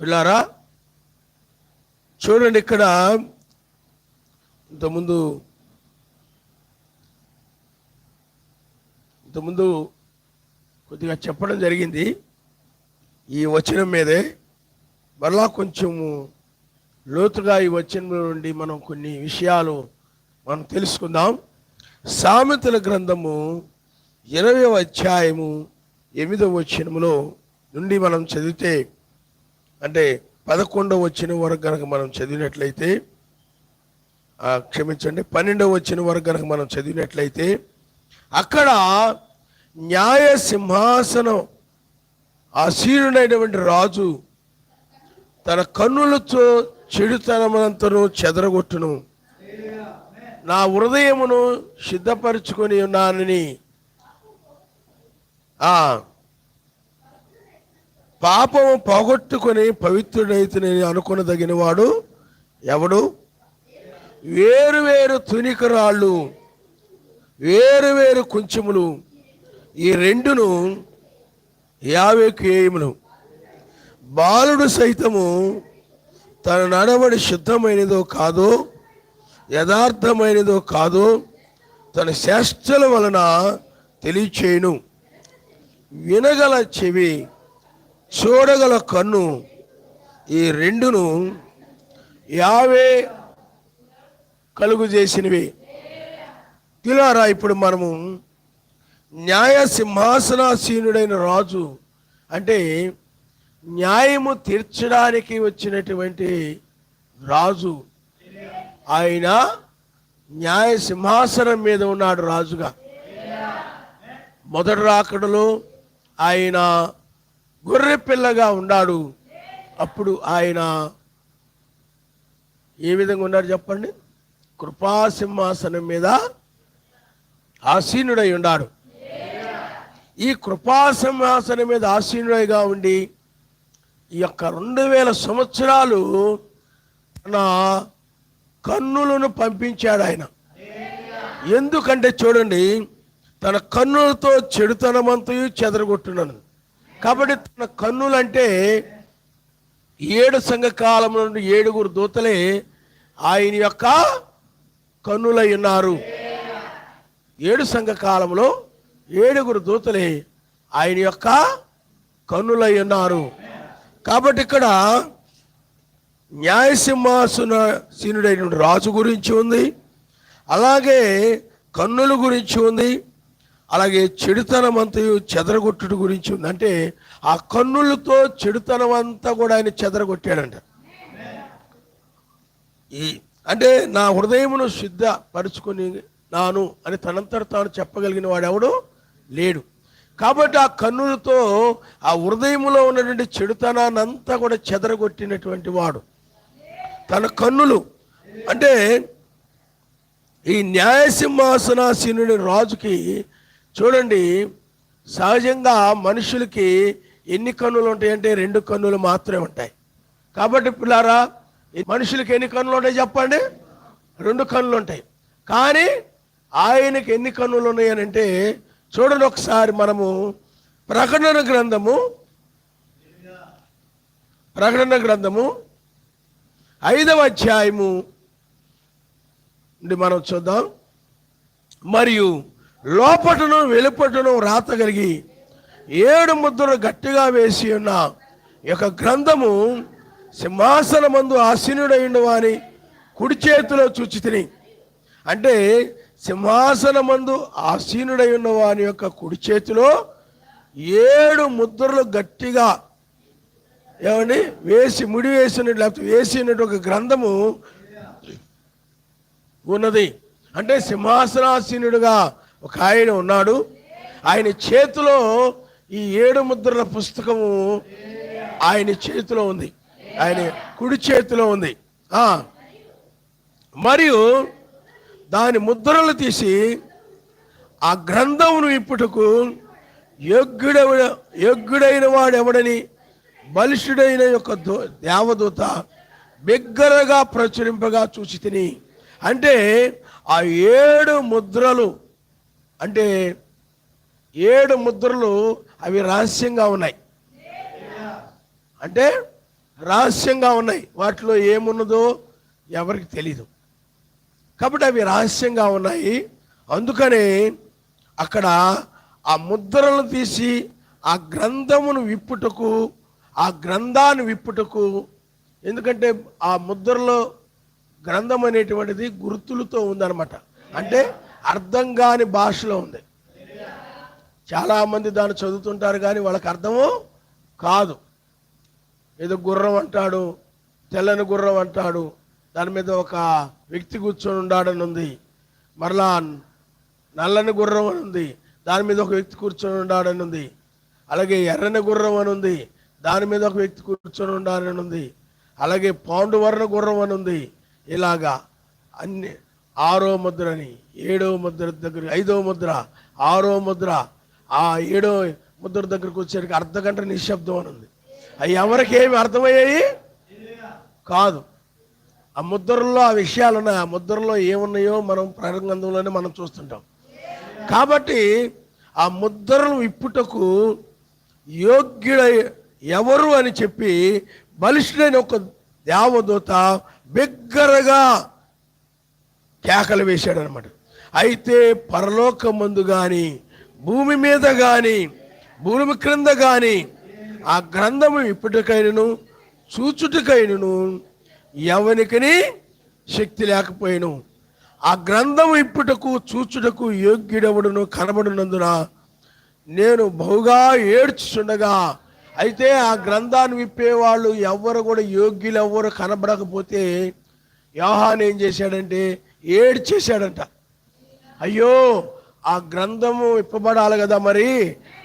పిల్లారా చూడండి, ఇక్కడ ఇంతకుముందు కొద్దిగా చెప్పడం జరిగింది ఈ వచనం మీదే. మరలా కొంచెము లోతుగా ఈ వచనం నుండి మనం కొన్ని విషయాలు మనం తెలుసుకుందాం. సామెతల గ్రంథము 20వ అధ్యాయము 8వ వచనములో నుండి మనం చదివితే, అంటే 11వ వచనం వరకు కనుక మనం చదివినట్లయితే, క్షమించండి 12వ వచనం వరకు కనుక మనం చదివినట్లయితే, అక్కడ న్యాయ సింహాసనం ఆసీనుడైనటువంటి రాజు తన కన్నులతో చెడుతనమంతను చెదరగొట్టును, నా హృదయమును సిద్ధపరచుకొని ఉన్నానని పాపము పోగొట్టుకొని పవిత్రుడైతునని అనుకొనదగిన వాడు ఎవడు? వేరు తునికరాళ్ళు, వేరు కుంచెములు, ఈ రెండును 50 కేయములు. బాలుడు సైతము తన నడవడి శుద్ధమైనదో కాదో, యథార్థమైనదో కాదో తన చేష్టల వలన తెలియచేయును. వినగల చెవి, చూడగల కన్ను, ఈ రెండును 50 కలుగు చేసినవి. పిల్లారా, ఇప్పుడు మనము న్యాయ సింహాసనాసీనుడైన రాజు అంటే న్యాయము తీర్చడానికి వచ్చినటువంటి రాజు. ఆయన న్యాయ సింహాసనం మీద ఉన్నాడు రాజుగా. మొదటి రాకడలో ఆయన గొర్రె పిల్లగా ఉన్నాడు. అప్పుడు ఆయన ఏ విధంగా ఉన్నాడు చెప్పండి? కృపాసింహాసనం మీద ఆసీనుడై ఉన్నాడు. ఈ కృపాసింహాసనం మీద ఆసీనుడిగా ఉండి ఈ యొక్క 2000 సంవత్సరాలు తన కన్నులను పంపించాడు ఆయన. ఎందుకంటే చూడండి, తన కన్నులతో చెడుతనమంతయు చెదరగొట్టున్నాను. కాబట్టి తన కన్నులంటే 7 సంఘకాలం నుండి 7 దూతలే ఆయన యొక్క కన్నులై ఉన్నారు. 7 సంఘకాలంలో 7 దూతలే ఆయన యొక్క కన్నులై ఉన్నారు. కాబట్టి ఇక్కడ న్యాయసింహాసనసీనుడైన రాజు గురించి ఉంది, అలాగే కన్నుల గురించి ఉంది, అలాగే చెడుతనమంతయు చెదరగొట్టుడు గురించి ఉంది. అంటే ఆ కన్నులతో చెడుతనం అంతా కూడా ఆయన చెదరగొట్టాడంట. అంటే నా హృదయమును సిద్ధపరుచుకొని నాను అని తనంతట తాను చెప్పగలిగిన వాడు ఎవడు లేడు. కాబట్టి ఆ కన్నులతో ఆ హృదయములో ఉన్నటువంటి చెడుతనాన్ని అంతా కూడా చెదరగొట్టినటువంటి వాడు తన కన్నులు. అంటే ఈ న్యాయసింహాసనాసీనుడి రాజుకి చూడండి, సహజంగా మనుషులకి ఎన్ని కన్నులు ఉంటాయంటే 2 కన్నులు మాత్రమే ఉంటాయి. కాబట్టి పిల్లారా, మనుషులకి ఎన్ని కన్నులు ఉంటాయి చెప్పండి? 2 కన్నులు ఉంటాయి. కానీ ఆయనకి ఎన్ని కన్నులు ఉన్నాయనంటే చూడండి, ఒకసారి మనము ప్రకటన గ్రంథము 5వ అధ్యాయము నుండి మనం చూద్దాం. మరియు లోపటను వెలుపటను రాత కలిగి 7 ముద్రలు గట్టిగా వేసి ఉన్న యొక్క గ్రంథము సింహాసనమందు ఆసీనుడైన వాని కుడి చేతిలో చూచితిని. అంటే సింహాసనమందు ఆసీనుడై ఉన్న వాని యొక్క కుడి చేతిలో 7 ముద్రలు గట్టిగా ఏమండి వేసి ముడి వేసినట్టు లేకపోతే వేసినట్టు ఒక గ్రంథము ఉన్నది. అంటే సింహాసనాసీనుడుగా ఒక ఆయన ఉన్నాడు. ఆయన చేతిలో ఈ 7 ముద్రల పుస్తకము ఆయన చేతిలో ఉంది, ఆయన కుడి చేతిలో ఉంది. మరియు దాని ముద్రలు తీసి ఆ గ్రంథమును ఇప్పుటకు యోగ్యుడైన వాడు ఎవడని బలిష్ఠుడైన యొక్క దేవదూత బిగ్గరగా ప్రచురింపగా చూసి తిని. అంటే ఆ 7 ముద్రలు అంటే 7 ముద్రలు అవి రహస్యంగా ఉన్నాయి. అంటే రహస్యంగా ఉన్నాయి. వాటిలో ఏమున్నదో ఎవరికి తెలీదు. కాబట్టి అవి రహస్యంగా ఉన్నాయి. అందుకనే అక్కడ ఆ ముద్రలను తీసి ఆ గ్రంథమును విప్పుటకు, ఆ గ్రంథాన్ని విప్పుటకు, ఎందుకంటే ఆ ముద్రలో గ్రంథం అనేటువంటిది గుర్తులతో ఉందన్నమాట. అంటే అర్థం కాని భాషలో ఉంది. చాలామంది దాన్ని చదువుతుంటారు కానీ వాళ్ళకి అర్థము కాదు. ఏదో గుర్రం అంటాడు, తెల్లని గుర్రం అంటాడు, దాని మీద ఒక వ్యక్తి కూర్చొని ఉన్నాడని ఉంది. మరలా నల్లని గుర్రం అని ఉంది, దాని మీద ఒక వ్యక్తి కూర్చొని ఉన్నాడని ఉంది. అలాగే ఎర్రని గుర్రం అని ఉంది, దాని మీద ఒక వ్యక్తి కూర్చొని ఉండాలని ఉంది. అలాగే పాండువర్ణ గుర్రం అని ఉంది. ఇలాగా అన్ని 6వ ముద్ర అని, 7వ ముద్ర దగ్గర 5వ ముద్ర, 6వ ముద్ర, ఆ 7వ ముద్ర దగ్గరకు వచ్చేసరికి అర్ధగంట నిశ్శబ్దం అని ఉంది. అవి ఎవరికి ఏమి అర్థమయ్యాయి కాదు. ఆ ముద్రల్లో ఆ విషయాలు ఉన్నాయి. ఆ ముద్రలో ఏమున్నాయో మనం ప్రకటన మనం చూస్తుంటాం. కాబట్టి ఆ ముద్రను విప్పుటకు యోగ్యుడ ఎవరు అని చెప్పి బలిష్ఠుడైన ఒక దేవదూత బిగ్గరగా కేకలు వేశాడు అనమాట. అయితే పరలోకమందు కానీ, భూమి మీద కానీ, భూమి క్రింద కానీ ఆ గ్రంథము విప్పుటకైనను చూచుటకైనను ఎవనికని శక్తి లేకపోయాను. ఆ గ్రంథము ఇప్పుటకు చూచుటకు యోగ్యుడెవడును కనబడినందున నేను బహుగా ఏడ్చుచుండగా, అయితే ఆ గ్రంథాన్ని విప్పేవాళ్ళు ఎవరు కూడా యోగ్యులు ఎవరు కనబడకపోతే యోహాను ఏం చేశాడంటే ఏడ్చేశాడంట. అయ్యో, ఆ గ్రంథము విప్పబడాలి కదా, మరి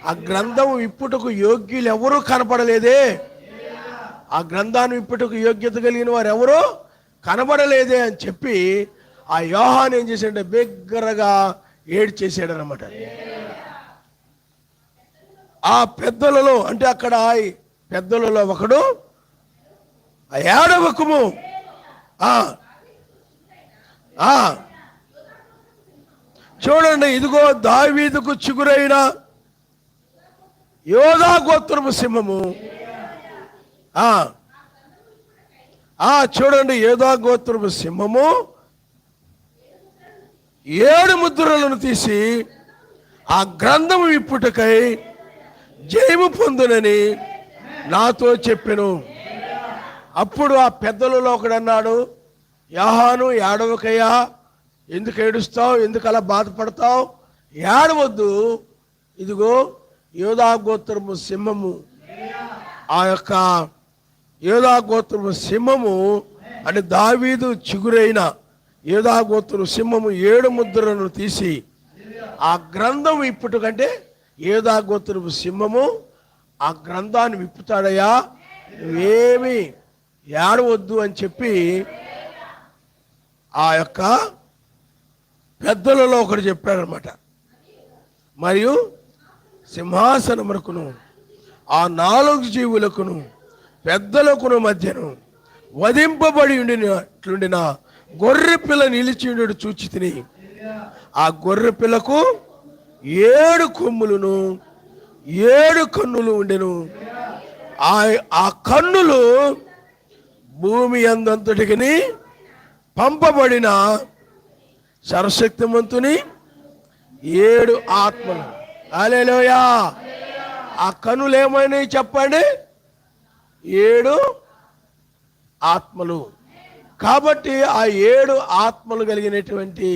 ఆ గ్రంథము విప్పుటకు యోగ్యులు ఎవరు కనపడలేదే, ఆ గ్రంథాన్ని విప్పుటకు యోగ్యత కలిగిన వారు ఎవరు కనబడలేదే అని చెప్పి ఆ యోహాను ఏం చేశాడంటే బిగ్గరగా ఏడ్చేసాడనమాట. ఆ పెద్దలలో, అంటే అక్కడ పెద్దలలో ఒకడు ఏడవకము, చూడండి, ఇదిగో దావీదుకు చిగురైన యోధా గోత్రపు సింహము, చూడండి, యోధా గోత్రపు సింహము 7 ముద్రలను తీసి ఆ గ్రంథము విప్పుటకై జయము పొందునని నాతో చెప్పెను. అప్పుడు ఆ పెద్దలలో ఒకడన్నాడు, యోహాను, ఏడవకయ్యా, ఎందుకు ఏడుస్తావు, ఎందుకు అలా బాధపడతావు, ఏడవద్దు, ఇదిగో యోధా గోత్రము సింహము, ఆ యొక్క యోధా గోత్రము సింహము అంటే దావీదు చిగురైన యోధా గోత్రము సింహము 7 ముద్రలను తీసి ఆ గ్రంథం విప్పుటకంటే యోధా గోత్రపు సింహము ఆ గ్రంథాన్ని విప్పుతాడయ్యా, నువ్వేమి ఏడవద్దు అని చెప్పి ఆ యొక్క పెద్దలలో ఒకరు చెప్పారనమాట. మరియు సింహాసనమునకును ఆ 4 జీవులకును పెద్దలకును మధ్యను వధింపబడి ఉండినట్లుండిన గొర్రె పిల్ల నిలిచి ఉండడు చూచి తిని, ఆ గొర్రె పిల్లకు 7 కొమ్ములను 7 కన్నులు ఉండెను. ఆ కన్నులు భూమి అందంతటికి పంపబడిన సర్వశక్తిమంతుని 7 ఆత్మలు. హల్లెలూయా. ఆ కన్నులు ఏమైనాయి చెప్పండి? 7 ఆత్మలు. కాబట్టి ఆ 7 ఆత్మలు కలిగినటువంటి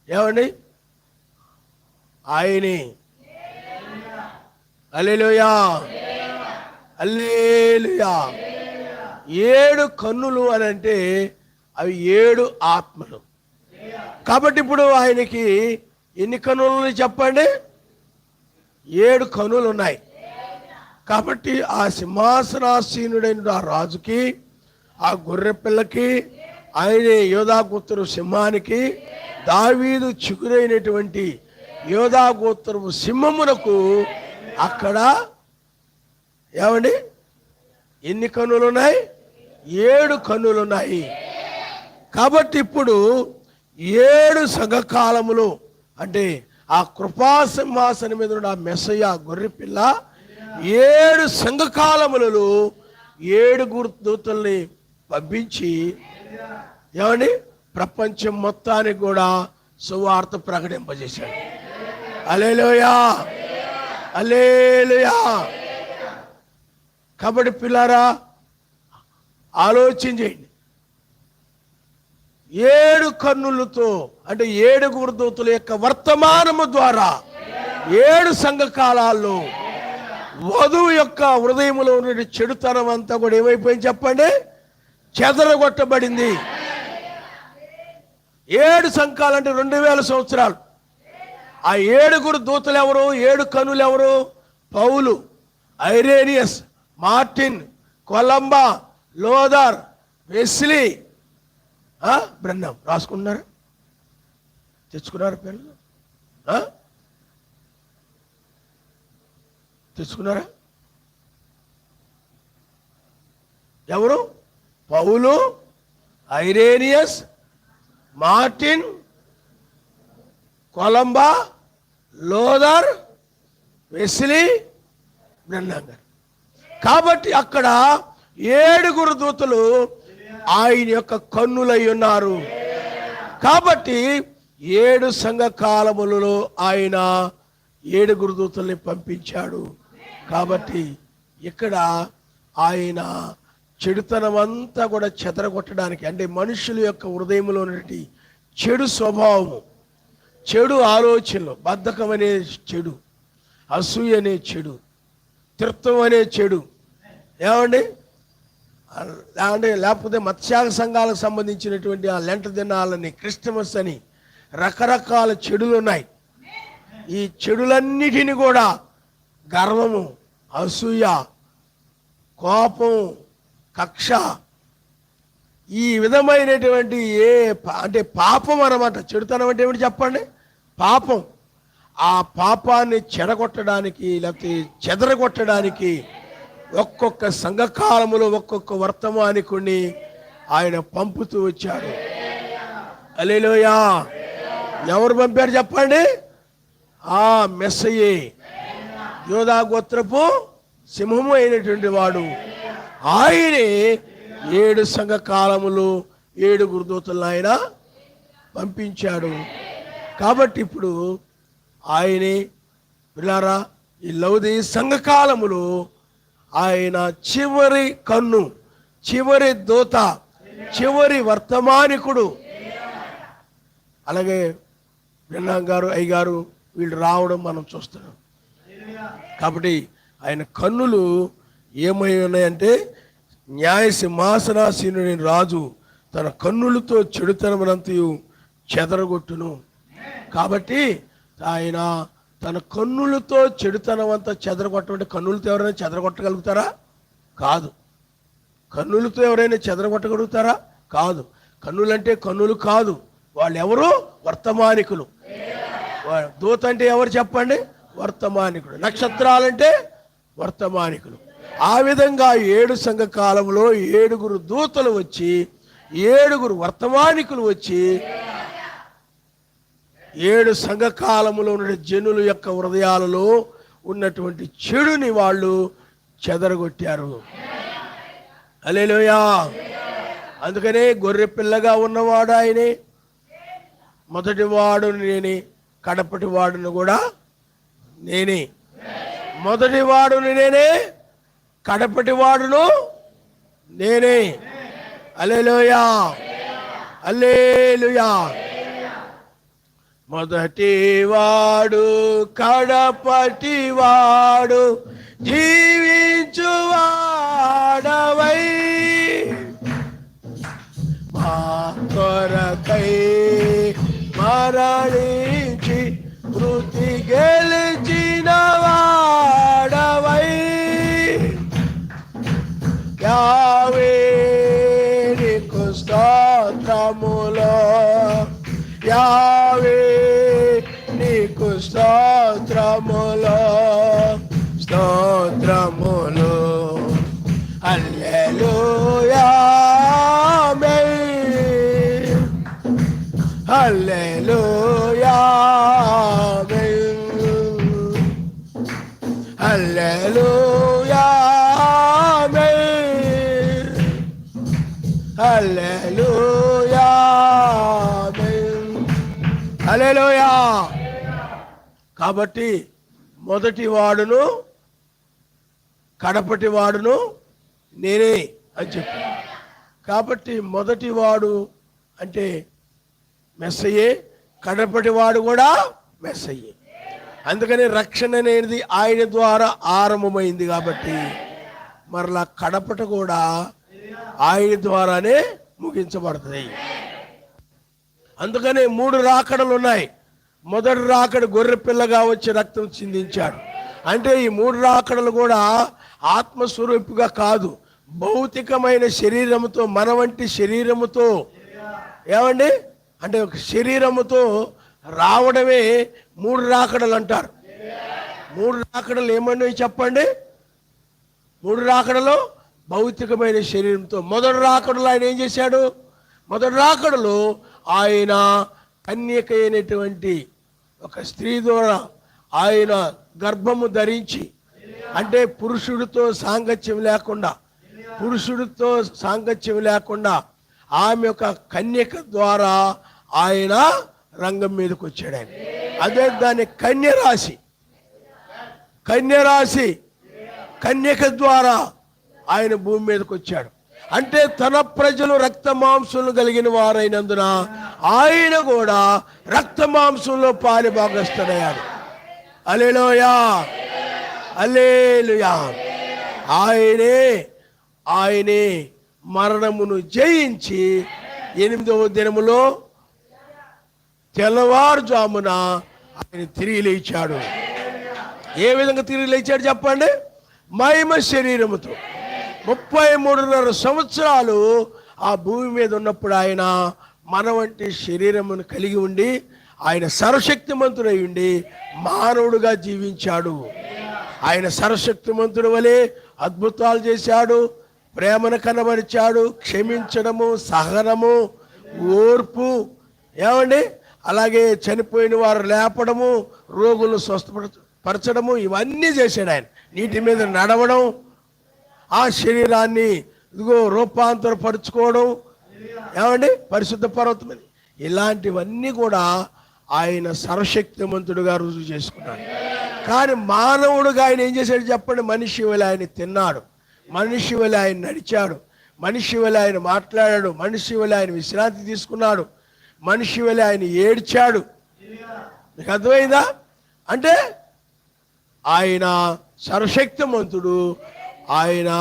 ఏమండి ఆయనే. హల్లెలూయా, హల్లెలూయా. 7 కన్నులు అని అంటే అవి 7 ఆత్మలు. కాబట్టి ఇప్పుడు ఆయనకి ఎన్ని కన్నులు చెప్పండి? 7 కన్నులు ఉన్నాయి. కాబట్టి ఆ సింహాసనాసీనుడైన ఆ రాజుకి, ఆ గొర్రె పిల్లకి, ఆయనే యోధా గోత్రపు సింహానికి, దావీదు చిగురైనటువంటి యోధా గోత్రపు సింహమునకు అక్కడ ఏమండి ఎన్ని కన్నులు ఉన్నాయి? 7 కన్నులు ఉన్నాయి. కాబట్టి ఇప్పుడు 7 సంఘకాలములు అంటే ఆ కృపా సింహాసనం మీద ఉన్న మెస్సయ్య గొర్రె పిల్ల 7 సంఘకాలములలో 7 దూతల్ని పంపించి ఏమండి ప్రపంచం మొత్తానికి కూడా సువార్త ప్రకటింపజేశాడు. హల్లెలూయా, హల్లెలూయా. కాబట్టి పిల్లారా ఆలోచన చేయండి. 7 కన్నులతో అంటే 7 దూతల యొక్క వర్తమానము ద్వారా 7 సంఘకాలాల్లో వధువు యొక్క హృదయంలో ఉన్న చెడుతనం అంతా కూడా ఏమైపోయింది చెప్పండి? చెదరగొట్టబడింది. 7 సంఘాలంటే 2000 సంవత్సరాలు. ఆ 7 దూతలు ఎవరు? 7 కన్నులు ఎవరు? పౌలు, ఐరేనియస్, మార్టిన్, కొలంబా, లోదర్, వెస్లీ, బ్రహ్నం. రాసుకున్నారా? తెచ్చుకున్నారా పేర్లు? తెచ్చుకున్నారా? ఎవరు? పౌలు, ఐరేనియస్, మార్టిన్, కొలంబా, లోదర్, వెస్లీ, బ్రహ్నం గారు. కాబట్టి అక్కడ 7 దూతలు ఆయన యొక్క కన్నులై ఉన్నారు. కాబట్టి 7 సంఘ కాలములలో ఆయన 7 దూతల్ని పంపించాడు. కాబట్టి ఇక్కడ ఆయన చెడుతనం అంతా కూడా చెదరగొట్టడానికి, అంటే మనుషుల యొక్క హృదయంలో ఉన్నటువంటి చెడు స్వభావము, చెడు ఆలోచనలు, బద్ధకం అనే చెడు, అసూయ అనే చెడు, తిర్తం అనే చెడు, ఏమండి లేకపోతే మత్స్యాగ సంఘాలకు సంబంధించినటువంటి ఆ లెంట దినాలని, క్రిస్టమస్ అని రకరకాల చెడులు ఉన్నాయి. ఈ చెడులన్నిటిని కూడా గర్వము, అసూయ, కోపం, కక్ష, ఈ విధమైనటువంటి అంటే పాపం అన్నమాట. చెడుతనం అంటే ఏమిటి చెప్పండి? పాపం. ఆ పాపాన్ని చెడగొట్టడానికి లేకపోతే చెదరగొట్టడానికి ఒక్కొక్క సంఘకాలములో ఒక్కొక్క వర్తమానికుని ఆయన పంపుతూ వచ్చాడు. హల్లెలూయా. ఎవరు పంపారు చెప్పండి? ఆ మెస్సయే, యోధా గోత్రపు సింహము అయినటువంటి వాడు. ఆయనే 7 సంఘ కాలములు 7 దూతలను ఆయన పంపించాడు. కాబట్టి ఇప్పుడు ఆయనే పిల్లారా ఈ లౌదీయ సంఘకాలములో ఆయన చివరి కన్ను, చివరి దూత, చివరి వర్తమానికుడు. అలాగే బ్రహ్నం గారు, అయ్యగారు వీళ్ళు రావడం మనం చూస్తున్నాం. కాబట్టి ఆయన కన్నులు ఏమై ఉన్నాయంటే, న్యాయ సింహాసనాసీనుడైన రాజు తన కన్నులతో చెడుతనమునంతయు చెదరగొట్టును. కాబట్టి ఆయన తన కన్నులతో చెడుతనం అంతా చెదరగొట్టమంటే, కన్నులతో ఎవరైనా చెదరగొట్టగలుగుతారా? కాదు. కన్నులతో ఎవరైనా చెదరగొట్టగలుగుతారా? కాదు. కన్నులంటే కన్నులు కాదు, వాళ్ళు ఎవరు? వర్తమానికులు. దూత అంటే ఎవరు చెప్పండి? వర్తమానికుడు. నక్షత్రాలంటే వర్తమానికులు. ఆ విధంగా 7 సంఘ కాలంలో 7 దూతలు వచ్చి, 7 వర్తమానికులు వచ్చి 7 సంఘ కాలములో ఉన్న జనుల యొక్క హృదయాలలో ఉన్నటువంటి చెడుని వాళ్ళు చెదరగొట్టారు. హల్లెలూయా. అందుకనే గొర్రె పిల్లగా ఉన్నవాడు ఆయనే, మొదటి వాడు నేనే, కడపటి వాడును కూడా నేనే. మొదటి వాడును నేనే, కడపటి వాడును నేనే. హల్లెలూయా, హల్లెలూయా. మొదటి వాడు కడపటి వాడు జీవించువాడవై మా కొరకై మరణించి మృతి గెలిచిన వాడవై యావే నీకు స్తోత్రములో, యావే నీకు స్తోత్రములో, స్తోత్రములు. హల్లెలూయా, ఆమేన్. హల్లెలూయా, ఆమేన్. హల్లెలూయా, ఆమేన్. హల్లెలూయా. కాబట్టి మొదటి వాడును కడపటి వాడును నేనే అని చెప్పి, కాబట్టి మొదటి వాడు అంటే మెస్సయ్యే, కడపటి వాడు కూడా మెస్సయ్యే. అందుకని రక్షణ అనేది ఆయన ద్వారా ఆరంభమైంది కాబట్టి మరలా కడపట కూడా ఆయన ద్వారానే ముగించబడుతుంది. అందుకనే 3 రాకడలు ఉన్నాయి. మొదటి రాకడ గొర్రె పిల్లగా వచ్చి రక్తం చిందించాడు. అంటే ఈ 3 రాకడలు కూడా ఆత్మస్వరూపిగా కాదు, భౌతికమైన శరీరముతో, మన వంటి శరీరముతో, ఏమండి అంటే ఒక శరీరముతో రావడమే 3 రాకడలు అంటారు. 3 రాకడలు ఏమన్నా చెప్పండి? 3 రాకడలు భౌతికమైన శరీరంతో. మొదటి రాకడలో ఆయన ఏం చేశాడు? మొదటి రాకడలో ఆయన కన్యక అయినటువంటి ఒక స్త్రీ ద్వారా ఆయన గర్భము ధరించి, అంటే పురుషుడితో సాంగత్యం లేకుండా ఆమె యొక్క కన్యక ద్వారా ఆయన రంగం మీదకి వచ్చాడు. ఆయన అదే దాన్ని కన్యరాశి కన్యక ద్వారా ఆయన భూమి మీదకి వచ్చాడు. అంటే తన ప్రజలు రక్త మాంసములు కలిగిన వారైనందున ఆయన కూడా రక్త మాంసంలో పాలి భాగస్థుడయ్యాడు. హల్లెలూయా, హల్లెలూయా. ఆయనే మరణమును జయించి 8వ దినములో తెల్లవారుజామున ఆయన తిరిగి లేచాడు. ఏ విధంగా తిరిగి లేచాడు చెప్పండి? మహిమ శరీరముతో 33.5 సంవత్సరాలు ఆ భూమి మీద ఉన్నప్పుడు ఆయన మన వంటి శరీరమును కలిగి ఉండి, ఆయన సర్వశక్తిమంతుడై ఉండి మానవుడుగా జీవించాడు. ఆయన సర్వశక్తిమంతుడి వలె అద్భుతాలు చేశాడు, ప్రేమను కనబరిచాడు, క్షమించడము, సహనము, ఓర్పు, ఏమండి అలాగే చనిపోయిన వారు లేపడము, రోగులను స్వస్థపరచడము, ఇవన్నీ చేశాడు. ఆయన నీటి మీద నడవడం, ఆ శరీరాన్ని రూపాంతరపరుచుకోవడం, ఏమండి పరిశుద్ధ పర్వతం మీద, ఇలాంటివన్నీ కూడా ఆయన సర్వశక్తిమంతుడుగా రుజువు చేసుకున్నాడు. కానీ మానవుడుగా ఆయన ఏం చేశాడు చెప్పండి? మనిషి వలె ఆయన తిన్నాడు, మనిషి వలె ఆయన నడిచాడు, మనిషి వలె ఆయన మాట్లాడాడు, మనిషి వలె ఆయన విశ్రాంతి తీసుకున్నాడు, మనిషి వలె ఆయన ఏడ్చాడు. మీకు అర్థమైందా? అంటే ఆయన సర్వశక్తిమంతుడు, ఆయన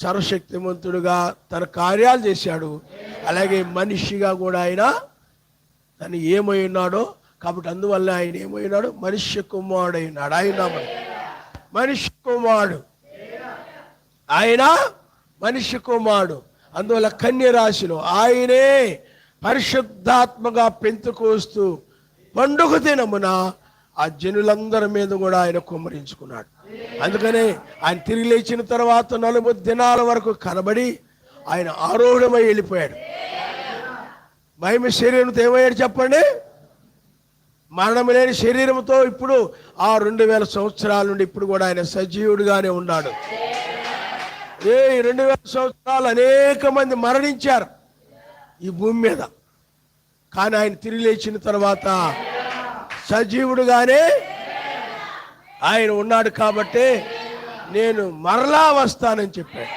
సర్వశక్తిమంతుడుగా తన కార్యాలు చేశాడు. అలాగే మనిషిగా కూడా ఆయన తను ఏమై ఉన్నాడో, కాబట్టి అందువల్ల ఆయన ఏమై ఉన్నాడు? మనుష్య కుమారుడు అయినాడు. ఆయన మనుష్య కుమారుడు, ఆయన మనుష్య కుమారుడు. అందువల్ల కన్యరాశిలో ఆయనే పరిశుద్ధాత్మగా పెంతుకోస్తూ పండుగ దినమున ఆ జనులందరి మీద కూడా ఆయన కుమ్మరించుకున్నాడు. అందుకనే ఆయన తిరిగి లేచిన తర్వాత 40 దినాల వరకు కనబడి ఆయన ఆరోహణమై వెళ్ళిపోయాడు. మహిమ శరీరంతో ఏమయ్యాడు చెప్పండి? మరణం లేని శరీరంతో ఇప్పుడు ఆ 2000 సంవత్సరాల నుండి ఇప్పుడు కూడా ఆయన సజీవుడిగానే ఉన్నాడు. 2000 సంవత్సరాలు అనేక మంది మరణించారు ఈ భూమి మీద, కానీ ఆయన తిరిగి లేచిన తర్వాత సజీవుడుగానే ఆయన ఉన్నాడు. కాబట్టి నేను మరలా వస్తానని చెప్పాడు.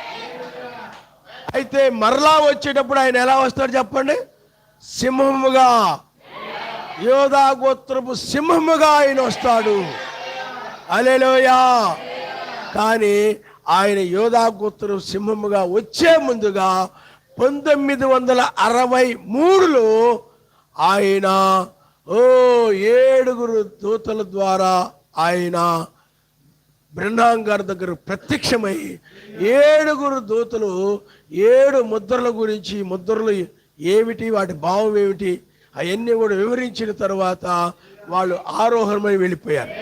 అయితే మరలా వచ్చేటప్పుడు ఆయన ఎలా వస్తాడు చెప్పండి? సింహముగా, యోధా గోత్రపు సింహముగా ఆయన వస్తాడు. హల్లెలూయా. కానీ ఆయన యోధా గోత్రపు సింహముగా వచ్చే ముందుగా 1963లో ఆయన 7 దూతల ద్వారా ఆయన బ్రహ్నాం గారి దగ్గర ప్రత్యక్షమై 7 దూతలు 7 ముద్రల గురించి, ముద్రలు ఏమిటి, వాటి భావం ఏమిటి, అవన్నీ కూడా వివరించిన తర్వాత వాళ్ళు ఆరోహణమై వెళ్ళిపోయారు.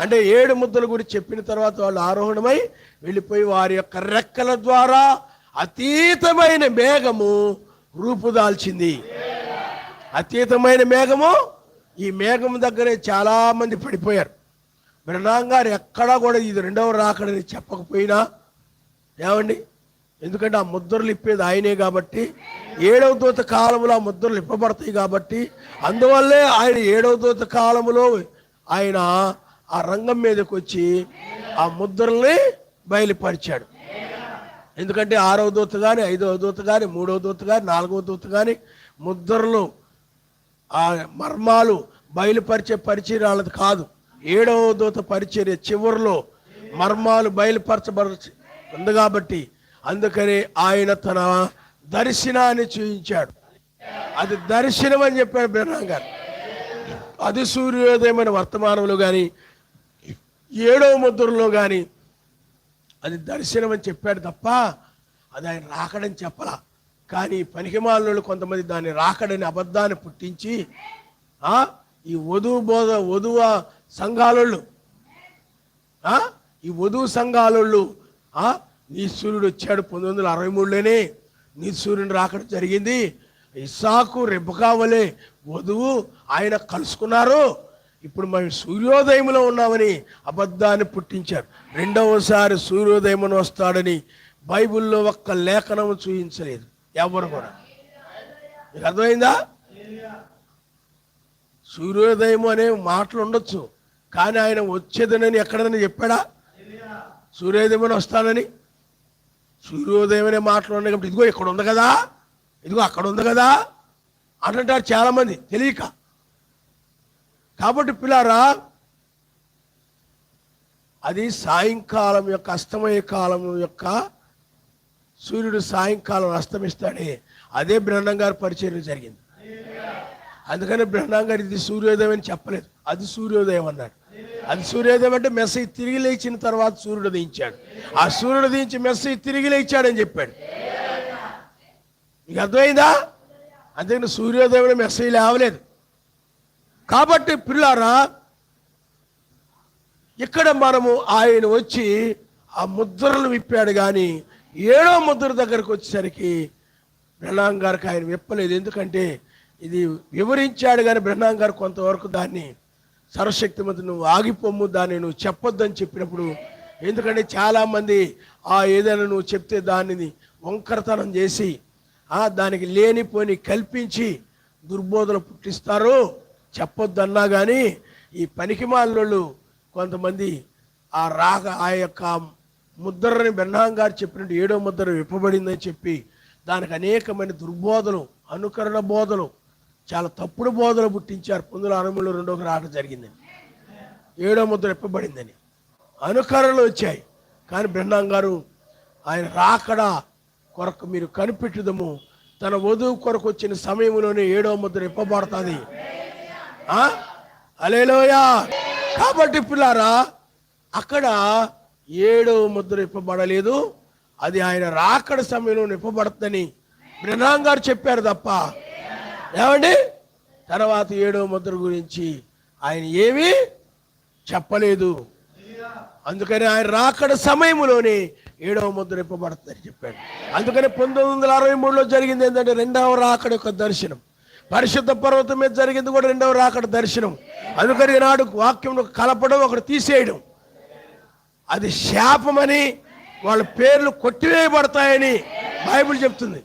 అంటే 7 ముద్రల గురించి చెప్పిన తర్వాత వాళ్ళు ఆరోహణమై వెళ్ళిపోయి వారి యొక్క రెక్కల ద్వారా అతీతమైన మేఘము రూపుదాల్చింది. అతీతమైన మేఘము, ఈ మేఘం దగ్గరే చాలా మంది పడిపోయారు. బ్రహ్నాం గారు ఎక్కడా కూడా ఇది 2వ రాకడని చెప్పకపోయినా, ఏమండి ఎందుకంటే ఆ ముద్రలు ఇప్పేది ఆయనే కాబట్టి, 7వ దూత కాలంలో ఆ ముద్రలు ఇప్పబడతాయి కాబట్టి, అందువల్లే ఆయన 7వ దూత కాలంలో ఆయన ఆ రంగం మీదకి వచ్చి ఆ ముద్రల్ని బయలుపరిచాడు. ఎందుకంటే 6వ దూత కానీ, 5వ దూత కానీ, 3వ దూత కానీ, 4వ దూత కానీ ముద్రలు ఆ మర్మాలు బయలుపరిచే పరిచర్యాలది కాదు. 7వ దూత పరిచర్య చివరిలో మర్మాలు బయలుపరచబడి ఉంది కాబట్టి, అందుకని ఆయన తన దర్శనాన్ని చూపించాడు. అది దర్శనం అని చెప్పాడు బ్రహ్మం గారు. అది సూర్యోదయమైన వర్తమానంలో కానీ, 7వ ముద్రలో కానీ అది దర్శనం అని చెప్పాడు తప్ప అది ఆయన రాకడని చెప్పలా. కానీ పనికిమాలినోళ్ళు కొంతమంది దాన్ని రాకడని అబద్ధాన్ని పుట్టించి ఈ వధువ సంఘాలోళ్ళు ఈ వధువు సంఘాలోళ్ళు నీ సూర్యుడు వచ్చాడు 1963లోనే నీ సూర్యుని రాకడం జరిగింది, ఇస్సాకు రెబెకా వలె వధువు ఆయన కలుసుకున్నారు, ఇప్పుడు మేము సూర్యోదయంలో ఉన్నామని అబద్ధాన్ని పుట్టించారు. రెండవసారి సూర్యోదయం వస్తాడని బైబిల్లో ఒక్క లేఖనం చూపించలేదు ఎవరు కూడా. మీకు అర్థమైందా? సూర్యోదయం అనే మాటలు ఉండొచ్చు, కానీ ఆయన వచ్చేదనని ఎక్కడైనా చెప్పాడా? సూర్యోదయం వస్తానని సూర్యోదయం అనే మాటలు ఉన్నాయి కాబట్టి, ఇదిగో ఇక్కడ ఉంది కదా, ఇదిగో అక్కడ ఉంది కదా అంటుంటారు చాలామంది తెలియక. కాబట్టి పిల్లారా, అది సాయంకాలం యొక్క అస్తమయ కాలం యొక్క సూర్యుడు సాయంకాలం అస్తమిస్తాడే, అదే బ్రహ్మం గారి పరిచర్య జరిగింది. అందుకని బ్రహ్మం గారు ఇది సూర్యోదయం అని చెప్పలేదు, అది సూర్యోదయం అన్నాడు. అది సూర్యోదయం అంటే మెస్సీ తిరిగి లేచిన తర్వాత సూర్యుడు ఉదయించాడు, ఆ సూర్యుడు ఉదయించి మెస్సీ తిరిగి లేచాడని చెప్పాడు. మీకు అర్థమైందా? అందుకని సూర్యోదయం మెస్సీ లేవలేదు. కాబట్టి పిల్లారా, ఇక్కడ మనము ఆయన వచ్చి ఆ ముద్రలు విప్పాడు, కానీ 7వ ముద్ర దగ్గరకు వచ్చేసరికి బ్రహ్మం గారికి ఆయన విప్పలేదు. ఎందుకంటే ఇది వివరించాడు, కానీ బ్రహ్మం గారు కొంతవరకు దాన్ని సర్వశక్తిమంతుడు నువ్వు ఆగిపోము, దాన్ని నువ్వు చెప్పొద్దని చెప్పినప్పుడు, ఎందుకంటే చాలామంది ఏదైనా నువ్వు చెప్తే దానిని వంకరతనం చేసి దానికి లేనిపోని కల్పించి దుర్బోధలు పుట్టిస్తారు, చెప్పొద్దన్నా. కానీ ఈ పనికిమాలినోళ్ళు కొంతమంది ఆ యొక్క ముద్రని బ్రహ్మం గారు చెప్పినట్టు 7వ ముద్ర విప్పబడిందని చెప్పి దానికి అనేకమైన దుర్బోధలు, అనుకరణ బోధలు, చాలా తప్పుడు బోధలు పుట్టించారు. 1963లో రెండో రాట జరిగిందని, 7వ ముద్ర విప్పబడిందని అనుకరణలు వచ్చాయి. కానీ బ్రహ్మం గారు ఆయన రాకడ కొరకు మీరు కనిపెట్టుదము, తన వధువు కొరకు వచ్చిన సమయంలోనే 7వ ముద్ర విప్పబడుతుంది. హల్లెలూయా. కాబట్టి పిల్లారా, అక్కడ 7వ ముద్ర విప్పబడలేదు, అది ఆయన రాకడ సమయంలో విప్పబడుతుందని బ్రహ్మం గారు చెప్పారు తప్ప ఏమండి తర్వాత 7వ ముద్ర గురించి ఆయన ఏమీ చెప్పలేదు. అందుకని ఆయన రాకడ సమయంలోనే 7వ ముద్ర విప్పబడుతుందని చెప్పాడు. అందుకని 1963లో జరిగింది ఏంటంటే 2వ రాకడ యొక్క దర్శనం. పరిశుద్ధ పర్వతం మీద జరిగింది కూడా 2వ రాకడ దర్శనం. అందుకని ఈనాడు వాక్యం కలపడం, ఒకటి తీసేయడం, అది శాపమని, వాళ్ళ పేర్లు కొట్టివేయబడతాయని బైబిల్ చెప్తుంది.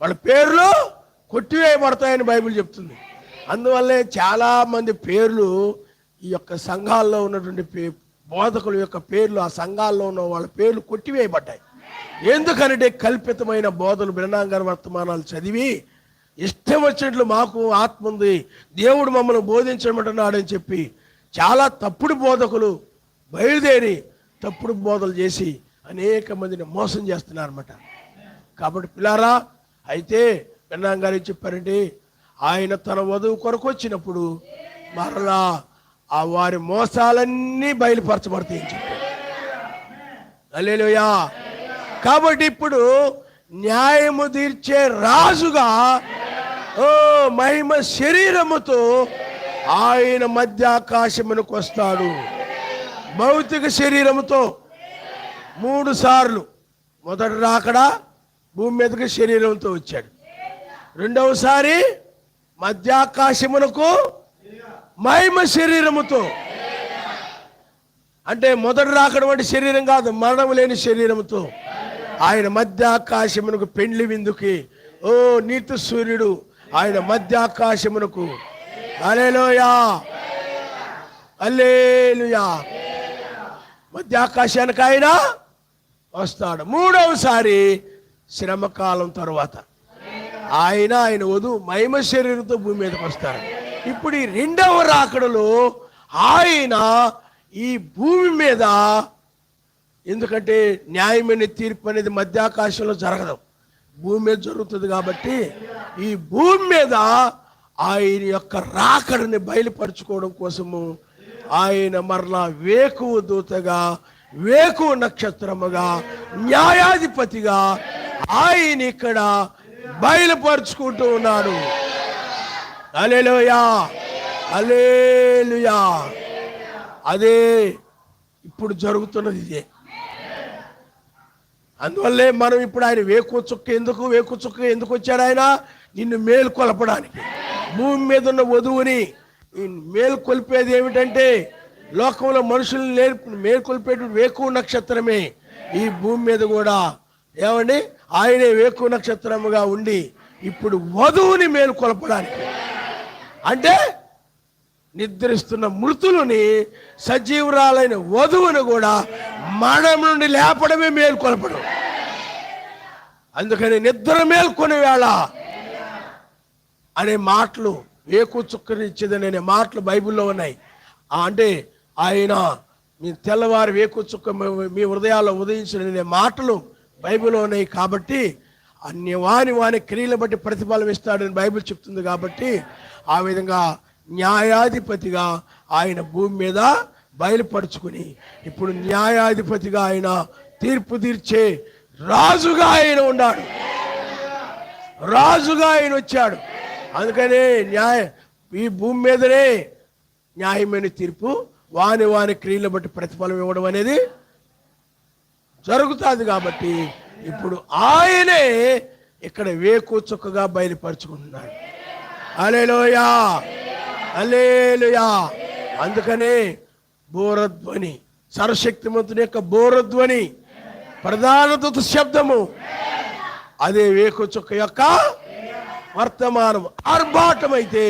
వాళ్ళ పేర్లు కొట్టివేయబడతాయని బైబిల్ చెప్తుంది. అందువల్లే చాలామంది పేర్లు ఈ యొక్క సంఘాల్లో ఉన్నటువంటి బోధకుల యొక్క పేర్లు, ఆ సంఘాల్లో ఉన్న వాళ్ళ పేర్లు కొట్టివేయబడ్డాయి. ఎందుకంటే కల్పితమైన బోధలు బ్రహ్మం గారి వర్తమానాలు చదివి ఇష్టం వచ్చినట్లు మాకు ఆత్మ ఉంది, దేవుడు మమ్మల్ని బోధించమంటున్నాడని చెప్పి చాలా తప్పుడు బోధకులు బయలుదేరి తప్పుడు బోధలు చేసి అనేక మందిని మోసం చేస్తున్నారన్నమాట. కాబట్టి పిల్లారా, అయితే బ్రహ్మం గారు చెప్పారంటే ఆయన తన వధువు కొరకు వచ్చినప్పుడు మరలా ఆ వారి మోసాలన్నీ బయలుపరచబడతాయని చెప్పారు. హల్లెలూయా. కాబట్టి ఇప్పుడు న్యాయము తీర్చే రాజుగా మహిమ శరీరముతో ఆయన మధ్యాకాశమునకు వస్తాడు. భౌతిక శరీరముతో 3 సార్లు, మొదట రాకడ భూమి మీదకి శరీరంతో వచ్చాడు, రెండవసారి మధ్యాకాశమునకు మహిమ శరీరముతో. అంటే మొదట రాకడ వంటి శరీరం కాదు, మరణం లేని శరీరముతో. ఆయన మధ్యాకాశమునకు పెండ్లి విందుకి, ఓ నీతి సూర్యుడు ఆయన మధ్యాకాశమునకు. హల్లెలూయా, హల్లెలూయా. మధ్యాకాశానికి ఆయన వస్తాడు. మూడవసారి శ్రమకాలం తరువాత ఆయన వధువు మహిమ శరీరంతో భూమి మీదకి వస్తారు. ఇప్పుడు ఈ రెండవ రాకడలో ఆయన ఈ భూమి మీద, ఎందుకంటే న్యాయమైన తీర్పు అనేది మధ్యాకాశంలో జరగదు, భూమి మీద జరుగుతుంది. కాబట్టి ఈ భూమి మీద ఆయన యొక్క రాకడని బయలుపరచుకోవడం కోసము ఆయన మరలా వేకువ దూతగా, వేకువ నక్షత్రముగా, న్యాయాధిపతిగా ఆయన ఇక్కడ బయలుపరుచుకుంటూ ఉన్నాడు. హల్లెలూయా, హల్లెలూయా. అదే ఇప్పుడు జరుగుతున్నది ఇదే. అందువల్లే మనం ఇప్పుడు ఆయన వేకువ చుక్క ఎందుకు వచ్చాడు? ఆయన నిన్ను మేలుకొల్పడానికి. భూమి మీద ఉన్న వధువుని మేలుకొల్పేది ఏమిటంటే, లోకంలో మనుషుల్ని మేలుకొల్పేటువంటి వేకువ నక్షత్రమే ఈ భూమి మీద కూడా. ఏమండి, ఆయనే వేకువ నక్షత్రముగా ఉండి ఇప్పుడు వధువుని మేలుకొల్పడానికి, అంటే నిద్రిస్తున్న మృతులని, సజీవురాలైన వధువును కూడా మరణం నుండి లేపడమే మేలుకొల్పడం. అందుకని నిద్ర మేల్కొనే వేళ అనే మాటలు, వేకు చుక్కనిచ్చేదని అనే మాటలు బైబిల్లో ఉన్నాయి. అంటే ఆయన మీ తెల్లవారు వేకు చుక్క మీ హృదయాల్లో ఉదయించిన మాటలు బైబిల్లో ఉన్నాయి. కాబట్టి అన్ని వాని క్రియలు బట్టి ప్రతిఫలం ఇస్తాడని బైబిల్ చెప్తుంది. కాబట్టి ఆ విధంగా న్యాయాధిపతిగా ఆయన భూమి మీద బయలుపరుచుకుని ఇప్పుడు న్యాయాధిపతిగా ఆయన తీర్పు తీర్చే రాజుగా ఆయన ఉన్నాడు. రాజుగా ఆయన వచ్చాడు. అందుకనే ఈ భూమి మీదనే న్యాయమైన తీర్పు, వాని క్రియలు బట్టి ప్రతిఫలం ఇవ్వడం అనేది జరుగుతుంది. కాబట్టి ఇప్పుడు ఆయనే ఇక్కడ వేకు చుక్కగా బయలుపరుచుకుంటున్నాడు. హల్లెలూయా, హల్లెలూయా. అందుకనే బోరధ్వని, సర్వశక్తిమంతుని యొక్క బోరధ్వని, ప్రధాన దూత శబ్దము, అదే వేకు చుక్క యొక్క వర్తమానం. ఆర్భాటం అయితే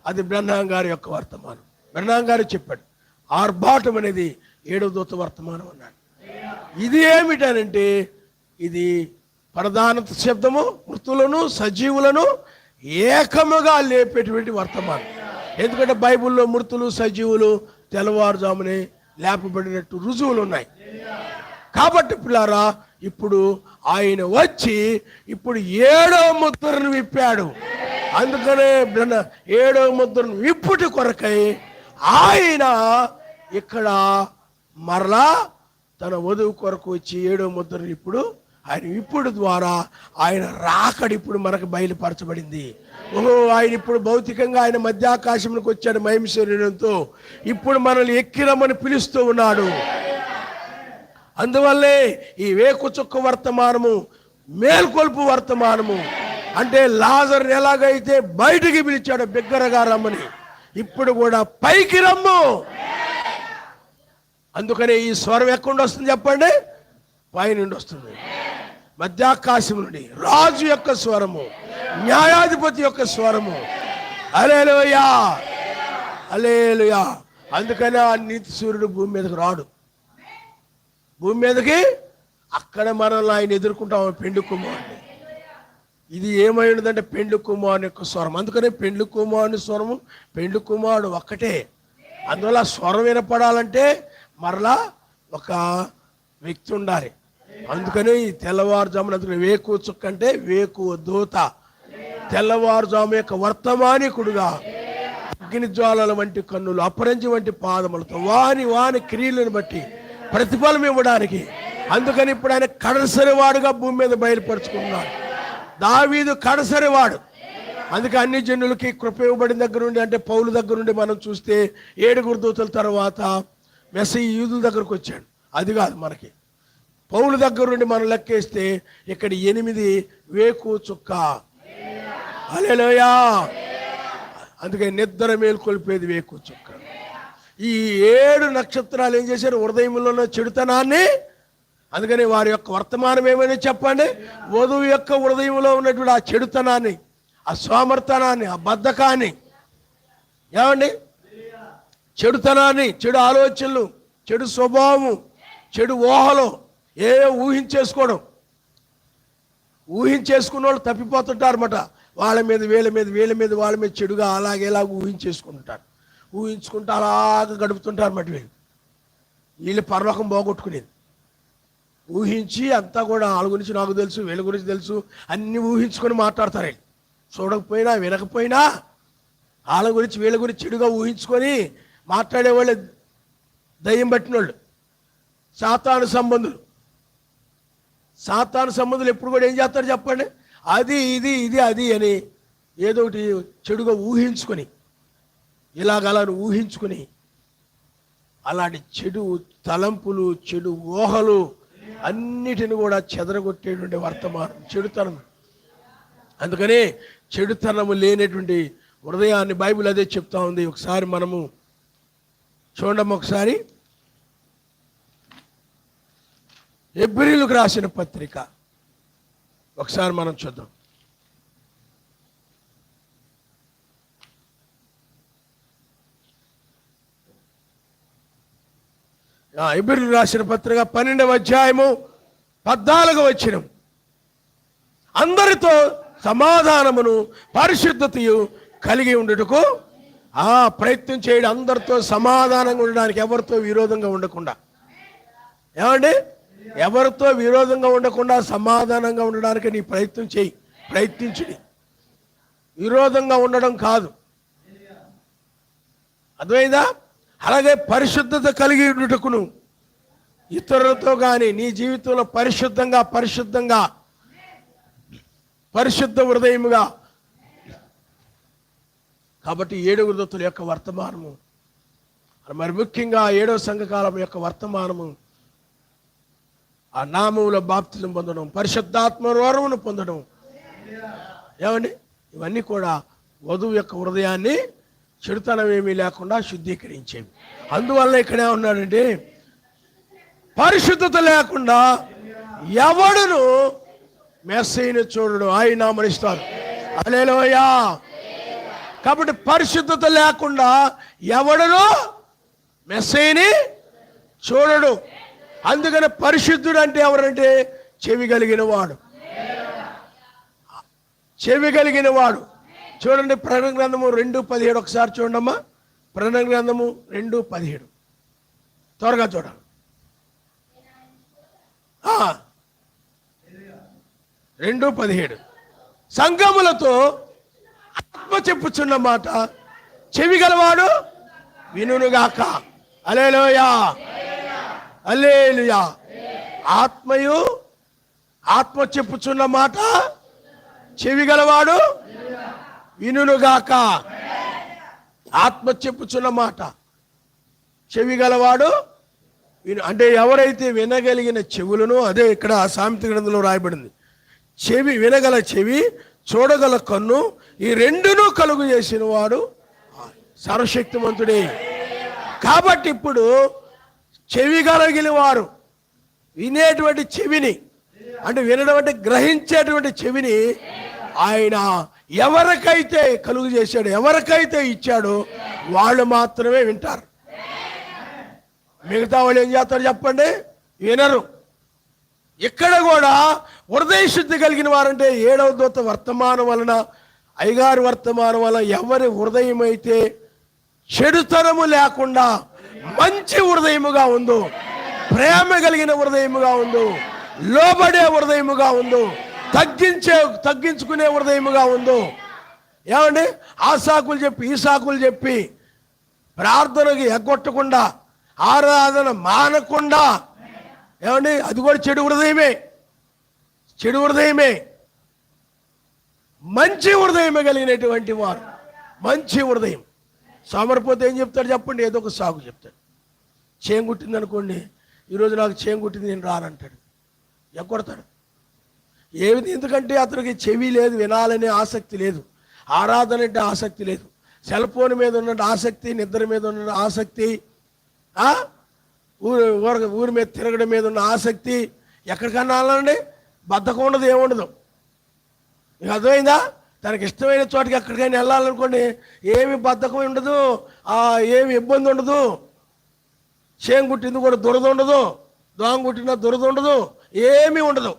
అది బ్రహ్నాం గారి యొక్క వర్తమానం. బ్రహ్నాం గారు చెప్పాడు, ఆర్భాటం అనేది 7వ దూత వర్తమానం అన్నాడు. ఇది ఏమిటనంటే, ఇది ప్రధాన శబ్దము, మృతులను సజీవులను ఏకముగా లేపేటువంటి వర్తమానం. ఎందుకంటే బైబిల్లో మృతులు సజీవులు తెల్లవారుజామునే లేపబడినట్టు రుజువులు ఉన్నాయి. కాబట్టి పిల్లారా, ఇప్పుడు ఆయన వచ్చి ఇప్పుడు 7వ ముద్రను విప్పాడు. అందుకనే 7వ ముద్రను విప్పుటి కొరకై ఆయన ఇక్కడ మరలా తన వధువు కొరకు వచ్చి 7వ ముద్రను ఇప్పుడు ఆయన విప్పుడు ద్వారా ఆయన రాకడ ఇప్పుడు మనకు బయలుపరచబడింది. ఆయన ఇప్పుడు భౌతికంగా ఆయన మధ్యాకాశంలోకి వచ్చాడు మహిమ శరీరంతో. ఇప్పుడు మనల్ని ఎక్కిరమ్మని పిలుస్తూ ఉన్నాడు. అందువల్లే ఈ వేకు చుక్క వర్తమానము మేల్కొల్పు వర్తమానము. అంటే లాజర్ని ఎలాగైతే బయటికి పిలిచాడు బిగ్గరగా రమ్మని, ఇప్పుడు కూడా పైకి రమ్ము. అందుకనే ఈ స్వరం ఎక్కడి వస్తుంది చెప్పండి? పై నుండి వస్తుంది, మధ్యాకాశం నుండి. రాజు యొక్క స్వరము, న్యాయాధిపతి యొక్క స్వరము. హల్లెలూయా, హల్లెలూయా. అందుకనే ఆ నీతి సూర్యుడు భూమి మీదకి రాడు. భూమి మీదకి అక్కడ మనల్ని ఆయన ఎదుర్కొంటాం, పెండ్లి కుమారుని. ఇది ఏమై ఉన్నదంటే పెండ్లి కుమారుని యొక్క స్వరం. అందుకనే పెండ్లి కుమారుని స్వరము, పెండ్లి కుమారుడు ఒక్కటే. అందువల్ల స్వరం వినపడాలంటే మరలా ఒక వ్యక్తి ఉండాలి. అందుకని ఈ తెల్లవారుజామున, అందుకని వేకువ చుక్క అంటే వేకువ దూత, తెల్లవారుజాము యొక్క వర్తమానికుడుగా, అగ్ని జ్వాలల వంటి కన్నులు, అపరంజి వంటి పాదములతో వాని క్రియలను బట్టి ప్రతిఫలం ఇవ్వడానికి. అందుకని ఇప్పుడు ఆయన కడసరివాడుగా భూమి మీద బయలుపరుచుకున్నాడు. దావీదు కడసరివాడు. అందుకే అన్ని జనులకి కృప ఇవ్వబడిన దగ్గర నుండి, అంటే పౌలు దగ్గర నుండి మనం చూస్తే 7 దూతల తర్వాత మెస్సీ యూదుల దగ్గరకు వచ్చాడు. అది కాదు, మనకి పౌలు దగ్గర నుండి మనం లెక్కేస్తే ఇక్కడ 8 వేకు చుక్క. హల్లెలూయా. అందుకే నిద్ర మేల్కొల్పేది వేకు చుక్క. ఈ 7 నక్షత్రాలు ఏం చేశారు? హృదయంలో ఉన్న చెడుతనాన్ని అందుకని వారి యొక్క వర్తమానం ఏమైనా చెప్పండి, వధువు యొక్క హృదయంలో ఉన్నటువంటి ఆ చెడుతనాన్ని, ఆ సోమర్తనాన్ని, ఆ బద్ధకాన్ని, ఏమండి చెడుతనాన్ని, చెడు ఆలోచనలు, చెడు స్వభావము, చెడు ఊహలు, ఊహించేసుకోవడం. ఊహించేసుకున్న వాళ్ళు తప్పిపోతుంటారన్నమాట. వాళ్ళ మీద వీళ్ళ మీద, వీళ్ళ మీద వాళ్ళ మీద చెడుగా అలాగేలాగా ఊహించేసుకుంటారు. ఊహించుకుంటూ అలాగ గడుపుతుంటారు అన్నమాట. వీళ్ళు పరలోకం పోగొట్టుకునేది ఊహించి అంతా కూడా వాళ్ళ గురించి నాకు తెలుసు, వీళ్ళ గురించి తెలుసు అన్నీ ఊహించుకొని మాట్లాడతారు. చూడకపోయినా వినకపోయినా వాళ్ళ గురించి వీళ్ళ గురించి చెడుగా ఊహించుకొని మాట్లాడేవాళ్ళు దయ్యం పట్టిన వాళ్ళు, సాతాను సంబంధులు. సాతాను సంబంధులు ఎప్పుడు కూడా ఏం చేస్తారు చెప్పండి, అది ఇది ఇది అది అని ఏదో ఒకటి చెడుగా ఊహించుకొని, ఇలాగలా ఊహించుకొని అలాంటి చెడు తలంపులు, చెడు ఊహలు అన్నిటిని కూడా చెదరగొట్టేటువంటి వర్తమానం చెడుతనం. అందుకనే చెడుతనము లేనటువంటి హృదయాన్ని బైబిల్ అదే చెప్తా ఉంది. ఒకసారి మనము చూడడం, ఒకసారి హెబ్రీయులకు రాసిన పత్రిక ఒకసారి మనం చూద్దాం. హెబ్రీయులకు రాసిన పత్రిక 12వ అధ్యాయము 14వ వచనం, అందరితో సమాధానమును పరిశుద్ధతయు కలిగి ఉండుటకు ప్రయత్నం చేయడం. అందరితో సమాధానంగా ఉండడానికి, ఎవరితో విరోధంగా ఉండకుండా. ఏమండి, ఎవరితో విరోధంగా ఉండకుండా సమాధానంగా ఉండడానికి నీ ప్రయత్నం చేయి, ప్రయత్నించుడి. విరోధంగా ఉండడం కాదు, అర్థమైందా? అలాగే పరిశుద్ధత కలిగి ఉండుటకును, ఇతరులతో కానీ నీ జీవితంలో పరిశుద్ధంగా పరిశుద్ధ హృదయముగా. కాబట్టి 7 దూతల యొక్క వర్తమానము, మరి ముఖ్యంగా 7వ సంఘకాలం యొక్క వర్తమానము, ఆ నామములో బాప్తిజం పొందడం, పరిశుద్ధాత్మ వరమును పొందడం. ఏమండి, ఇవన్నీ కూడా వధువు యొక్క హృదయాన్ని చెడుతనం ఏమీ లేకుండా శుద్ధీకరించేవి. అందువల్ల ఇక్కడే ఉన్నాడంటే, పరిశుద్ధత లేకుండా ఎవడును మెస్సీని చూడడు, ఆయన నామనిస్తారు. హల్లెలూయా. కాబట్టి పరిశుద్ధత లేకుండా ఎవడును మెస్సీని చూడడు. అందుకని పరిశుద్ధుడు అంటే ఎవరంటే చెవి కలిగిన వాడు. చెవి కలిగిన వాడు. చూడండి, ప్రకటన గ్రంథము 2:17 ఒకసారి చూడమ్మా. ప్రకటన గ్రంథము 2:17 త్వరగా చూడాలి. 2:17 సంఘములతో ఆత్మ చెప్పుచున్న మాట చెవి గలవాడు వినుగాక. హల్లెలూయా, హల్లెలూయా. ఆత్మ చెప్పుచున్న మాట చెవి గలవాడు వినుగాక. ఆత్మ చెప్పుచున్న మాట చెవి గలవాడు విను. అంటే ఎవరైతే వినగలిగిన చెవులను, అదే ఇక్కడ సామెత గ్రంథంలో రాయబడింది, చెవి వినగల చెవి, చూడగల కన్ను, ఈ రెండును కలుగు చేసిన వాడు సర్వశక్తిమంతుడే. కాబట్టి ఇప్పుడు చెవి కలిగిన వారు వినేటువంటి చెవిని, అంటే వినడం అంటే గ్రహించేటువంటి చెవిని ఆయన ఎవరికైతే కలుగు చేశాడో, ఎవరికైతే ఇచ్చాడో వాళ్ళు మాత్రమే వింటారు. మిగతా వాళ్ళు ఏం చేస్తారు చెప్పండి, వినరు. ఇక్కడ కూడా హృదయ శుద్ధి కలిగిన వారంటే 7వ దూత వర్తమానం వలన, అయ్యగారి వర్తమానం వలన ఎవరి హృదయం అయితే చెడుతనము లేకుండా మంచి హృదయముగా ఉందో, ప్రేమ కలిగిన హృదయముగా ఉందో, లోబడే హృదయముగా ఉందో, తగ్గించుకునే హృదయముగా ఉందో. ఏమండి, ఆ సాకులు చెప్పి ఈ సాకులు చెప్పి ప్రార్థనకి ఎగ్గొట్టకుండా, ఆరాధన మానకుండా, ఏమండి అది కూడా చెడు హృదయమే. మంచి హృదయమే కలిగినటువంటి వారు, మంచి హృదయం. సోమరిపోతే ఏం చెప్తాడు చెప్పండి, ఏదో ఒక సాగు చెప్తాడు. చేయం కుట్టింది అనుకోండి, ఈరోజు నాకు చేయం కుట్టింది, నేను రానంటాడు, ఎగ్గొడతాడు. ఏమిటి, ఎందుకంటే అతనికి చెవి లేదు, వినాలనే ఆసక్తి లేదు, ఆరాధన అంటే ఆసక్తి లేదు, సెల్ ఫోన్ మీద ఉన్న ఆసక్తి, నిద్ర మీద ఉన్న ఆసక్తి, ఊరి మీద తిరగడం మీద ఉన్న ఆసక్తి ఎక్కడికన్నా వెళ్ళండి, బద్ధకం ఉండదు, ఏముండదు. మీకు అర్థమైందా? తనకి ఇష్టమైన చోటుకి ఎక్కడికైనా వెళ్ళాలనుకోండి, ఏమి బద్ధకం ఉండదు, ఏమి ఇబ్బంది ఉండదు. చేయం కుట్టింది కూడా దురద ఉండదు, దోమ కుట్టిన దురద ఉండదు, ఏమీ ఉండదు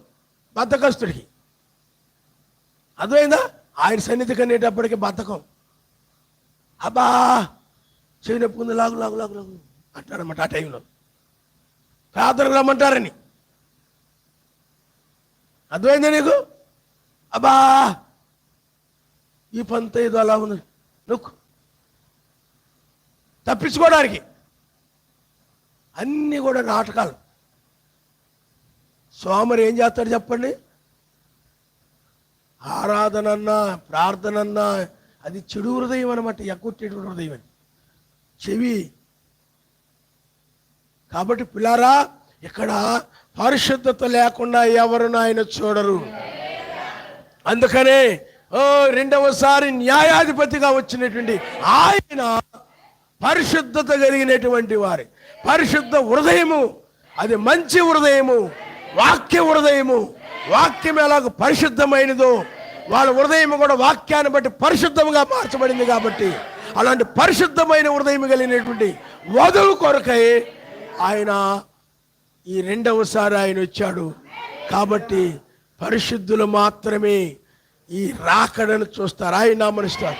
బద్ధకస్తుడికి. అర్థమైందా? ఆయన సన్నిధికి అనేటప్పటికీ బద్ధకం. అబ్బా చేయి నొప్పుకుంది, లాగు లాగు లాగు లాగు అంటారన్నమాట. ఆ టైంలో ప్రార్థనకు రమ్మంటారని. అర్థమైందా నీకు? అబ్బా ఈ పంత ఏదో అలా ఉంది, నొక్కు, తప్పించుకోవడానికి. అన్నీ కూడా నాటకాలు. సోమరి ఏం చేస్తాడు చెప్పండి? ఆరాధనన్నా ప్రార్థనన్నా అది చెడు హృదయం అనమాట, ఎగ్గొట్టేటువంటి హృదయం అని చెవి. కాబట్టి పిల్లారా, ఇక్కడ పరిశుద్ధత లేకుండా ఎవరును ఆయన చూడరు. అందుకనే రెండవసారి న్యాయాధిపతిగా వచ్చినటువంటి ఆయన పరిశుద్ధత కలిగినటువంటి వారి పరిశుద్ధ హృదయము, అది మంచి హృదయము, వాక్య హృదయము. వాక్యం ఎలాగ పరిశుద్ధమైనదో వాళ్ళ హృదయం కూడా వాక్యాన్ని బట్టి పరిశుద్ధంగా మార్చబడింది. కాబట్టి అలాంటి పరిశుద్ధమైన హృదయం కలిగినటువంటి వధువు కొరకై ఆయన ఈ రెండవసారి ఆయన వచ్చాడు. కాబట్టి పరిశుద్ధులు మాత్రమే ఈ రాకడను చూస్తారు, ఆయన ఆమరిస్తారు.